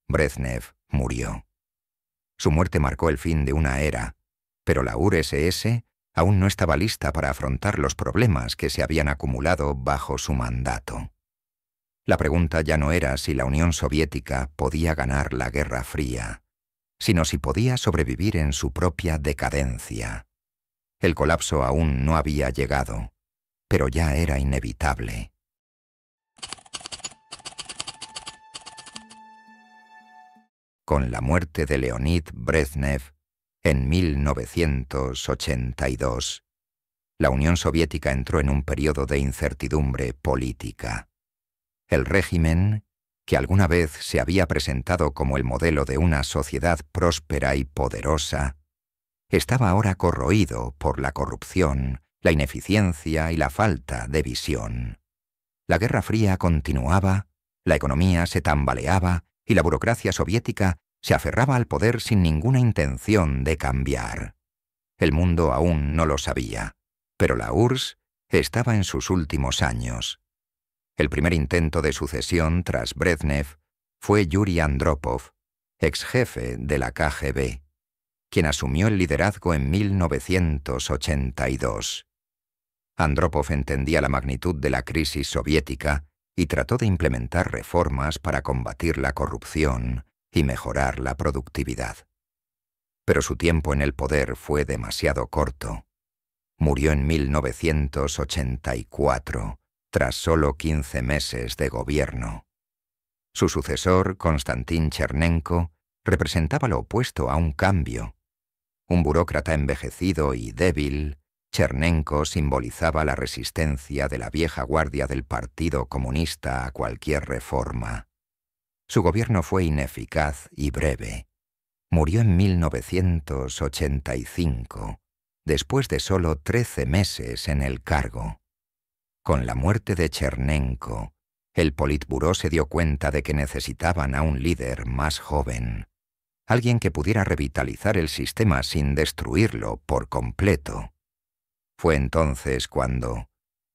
Brezhnev murió. Su muerte marcó el fin de una era, pero la URSS aún no estaba lista para afrontar los problemas que se habían acumulado bajo su mandato. La pregunta ya no era si la Unión Soviética podía ganar la Guerra Fría, sino si podía sobrevivir en su propia decadencia. El colapso aún no había llegado, pero ya era inevitable. Con la muerte de Leonid Brezhnev en 1982, la Unión Soviética entró en un periodo de incertidumbre política. El régimen, que alguna vez se había presentado como el modelo de una sociedad próspera y poderosa, estaba ahora corroído por la corrupción, la ineficiencia y la falta de visión. La Guerra Fría continuaba, la economía se tambaleaba y la burocracia soviética se aferraba al poder sin ninguna intención de cambiar. El mundo aún no lo sabía, pero la URSS estaba en sus últimos años. El primer intento de sucesión tras Brezhnev fue Yuri Andropov, ex jefe de la KGB, quien asumió el liderazgo en 1982. Andropov entendía la magnitud de la crisis soviética y trató de implementar reformas para combatir la corrupción y mejorar la productividad. Pero su tiempo en el poder fue demasiado corto. Murió en 1984, tras solo 15 meses de gobierno. Su sucesor, Konstantin Chernenko, representaba lo opuesto a un cambio. Un burócrata envejecido y débil, Chernenko simbolizaba la resistencia de la vieja guardia del Partido Comunista a cualquier reforma. Su gobierno fue ineficaz y breve. Murió en 1985, después de solo 13 meses en el cargo. Con la muerte de Chernenko, el Politburó se dio cuenta de que necesitaban a un líder más joven, alguien que pudiera revitalizar el sistema sin destruirlo por completo. Fue entonces cuando,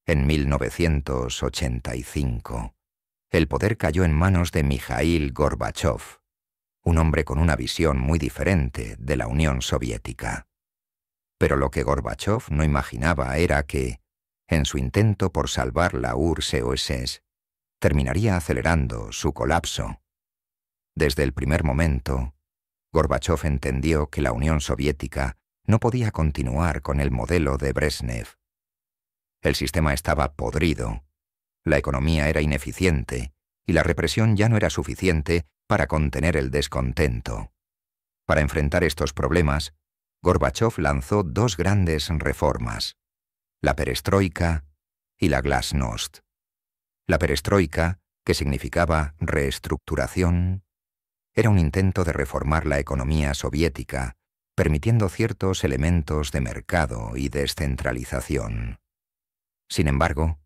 en 1985, el poder cayó en manos de Mikhail Gorbachov, un hombre con una visión muy diferente de la Unión Soviética. Pero lo que Gorbachov no imaginaba era que, en su intento por salvar la URSS, terminaría acelerando su colapso. Desde el primer momento, Gorbachov entendió que la Unión Soviética no podía continuar con el modelo de Brezhnev. El sistema estaba podrido, la economía era ineficiente y la represión ya no era suficiente para contener el descontento. Para enfrentar estos problemas, Gorbachov lanzó dos grandes reformas: la perestroika y la glasnost. La perestroika, que significaba reestructuración, era un intento de reformar la economía soviética, permitiendo ciertos elementos de mercado y descentralización. Sin embargo,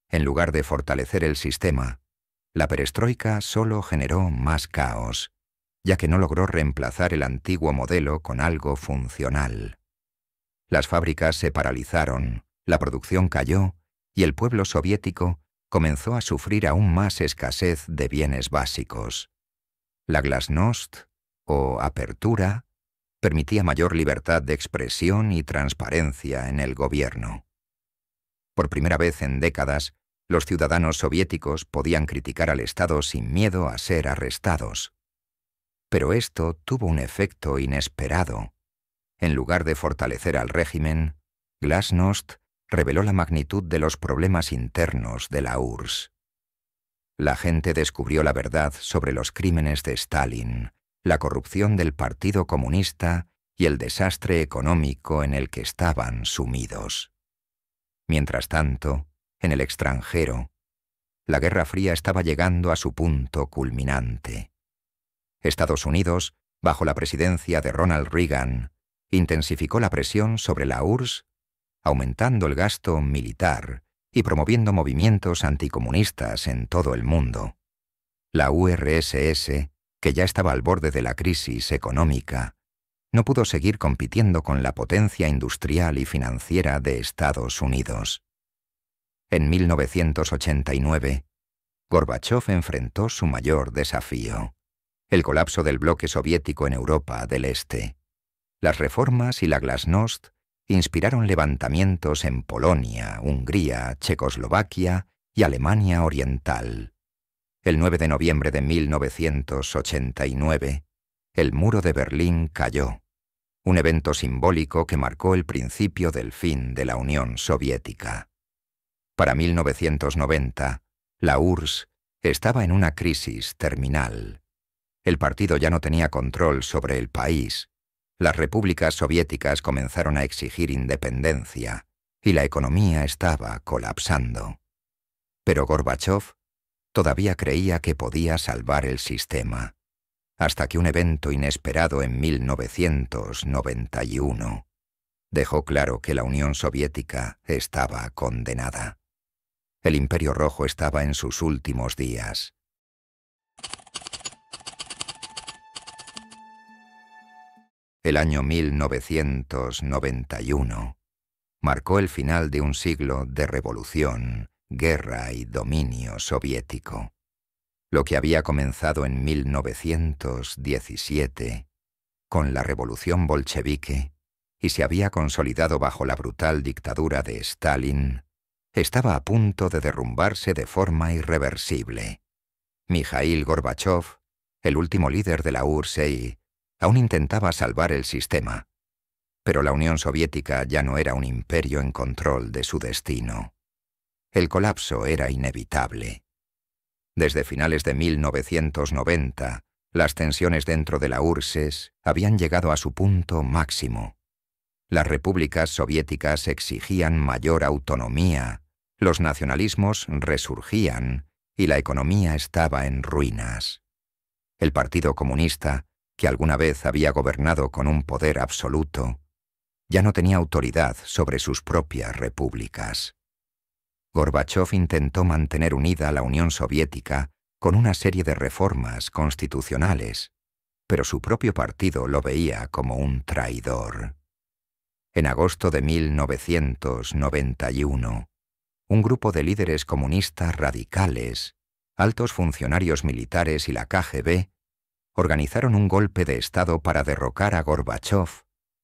en lugar de fortalecer el sistema, la perestroika solo generó más caos, ya que no logró reemplazar el antiguo modelo con algo funcional. Las fábricas se paralizaron, la producción cayó y el pueblo soviético comenzó a sufrir aún más escasez de bienes básicos. La glasnost, o apertura, permitía mayor libertad de expresión y transparencia en el gobierno. Por primera vez en décadas, los ciudadanos soviéticos podían criticar al Estado sin miedo a ser arrestados. Pero esto tuvo un efecto inesperado. En lugar de fortalecer al régimen, glasnost reveló la magnitud de los problemas internos de la URSS. La gente descubrió la verdad sobre los crímenes de Stalin, la corrupción del Partido Comunista y el desastre económico en el que estaban sumidos. Mientras tanto, en el extranjero, La Guerra Fría estaba llegando a su punto culminante. Estados Unidos, bajo la presidencia de Ronald Reagan, intensificó la presión sobre la URSS, aumentando el gasto militar y promoviendo movimientos anticomunistas en todo el mundo. La URSS, que ya estaba al borde de la crisis económica, no pudo seguir compitiendo con la potencia industrial y financiera de Estados Unidos. En 1989, Gorbachov enfrentó su mayor desafío: el colapso del bloque soviético en Europa del Este. Las reformas y la glasnost inspiraron levantamientos en Polonia, Hungría, Checoslovaquia y Alemania Oriental. El 9 de noviembre de 1989, el muro de Berlín cayó, un evento simbólico que marcó el principio del fin de la Unión Soviética. Para 1990, la URSS estaba en una crisis terminal. El partido ya no tenía control sobre el país. Las repúblicas soviéticas comenzaron a exigir independencia y la economía estaba colapsando. Pero Gorbachov todavía creía que podía salvar el sistema, hasta que un evento inesperado en 1991 dejó claro que la Unión Soviética estaba condenada. El Imperio Rojo estaba en sus últimos días. El año 1991 marcó el final de un siglo de revolución, guerra y dominio soviético. Lo que había comenzado en 1917 con la revolución bolchevique y se había consolidado bajo la brutal dictadura de Stalin, estaba a punto de derrumbarse de forma irreversible. Mikhail Gorbachov, el último líder de la URSS, aún intentaba salvar el sistema, pero la Unión Soviética ya no era un imperio en control de su destino. El colapso era inevitable. Desde finales de 1990, las tensiones dentro de la URSS habían llegado a su punto máximo. Las repúblicas soviéticas exigían mayor autonomía, los nacionalismos resurgían y la economía estaba en ruinas. El Partido Comunista, que alguna vez había gobernado con un poder absoluto, ya no tenía autoridad sobre sus propias repúblicas. Gorbachov intentó mantener unida a la Unión Soviética con una serie de reformas constitucionales, pero su propio partido lo veía como un traidor. En agosto de 1991, un grupo de líderes comunistas radicales, altos funcionarios militares y la KGB organizaron un golpe de Estado para derrocar a Gorbachov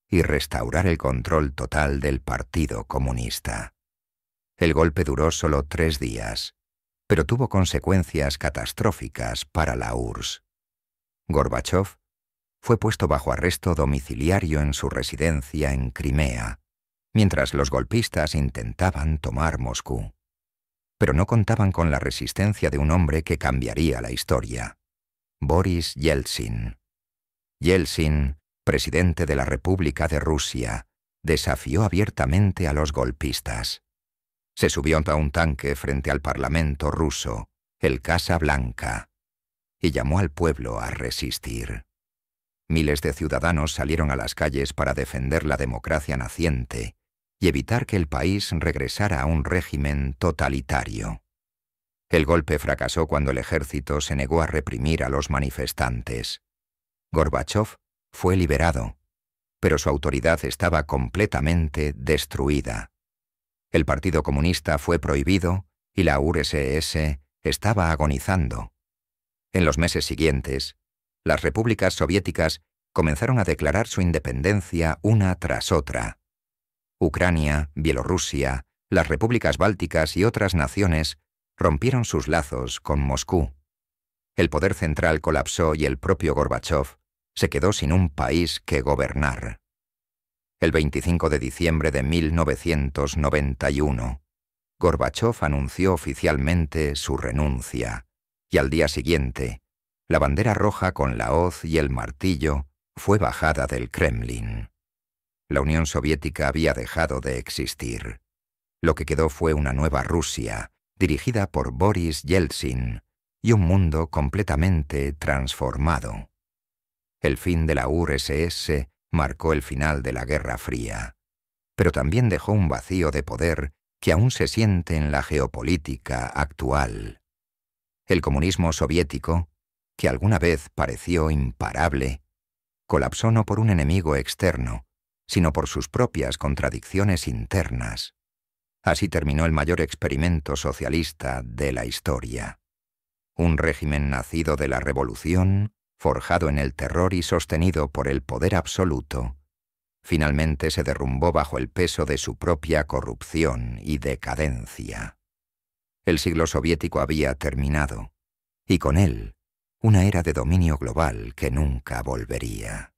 y restaurar el control total del Partido Comunista. El golpe duró solo 3 días, pero tuvo consecuencias catastróficas para la URSS. Gorbachov fue puesto bajo arresto domiciliario en su residencia en Crimea, mientras los golpistas intentaban tomar Moscú. Pero no contaban con la resistencia de un hombre que cambiaría la historia: Boris Yeltsin. Yeltsin, presidente de la República de Rusia, desafió abiertamente a los golpistas. Se subió a un tanque frente al Parlamento ruso, el Casa Blanca, y llamó al pueblo a resistir. Miles de ciudadanos salieron a las calles para defender la democracia naciente y evitar que el país regresara a un régimen totalitario. El golpe fracasó cuando el ejército se negó a reprimir a los manifestantes. Gorbachov fue liberado, pero su autoridad estaba completamente destruida. El Partido Comunista fue prohibido y la URSS estaba agonizando. En los meses siguientes, las repúblicas soviéticas comenzaron a declarar su independencia una tras otra. Ucrania, Bielorrusia, las repúblicas bálticas y otras naciones rompieron sus lazos con Moscú. El poder central colapsó y el propio Gorbachov se quedó sin un país que gobernar. El 25 de diciembre de 1991, Gorbachov anunció oficialmente su renuncia, y al día siguiente, la bandera roja con la hoz y el martillo fue bajada del Kremlin. La Unión Soviética había dejado de existir. Lo que quedó fue una nueva Rusia, dirigida por Boris Yeltsin, y un mundo completamente transformado. El fin de la URSS marcó el final de la Guerra Fría, pero también dejó un vacío de poder que aún se siente en la geopolítica actual. El comunismo soviético, que alguna vez pareció imparable, colapsó no por un enemigo externo, sino por sus propias contradicciones internas. Así terminó el mayor experimento socialista de la historia. Un régimen nacido de la revolución, forjado en el terror y sostenido por el poder absoluto, finalmente se derrumbó bajo el peso de su propia corrupción y decadencia. El siglo soviético había terminado, y con él, una era de dominio global que nunca volvería.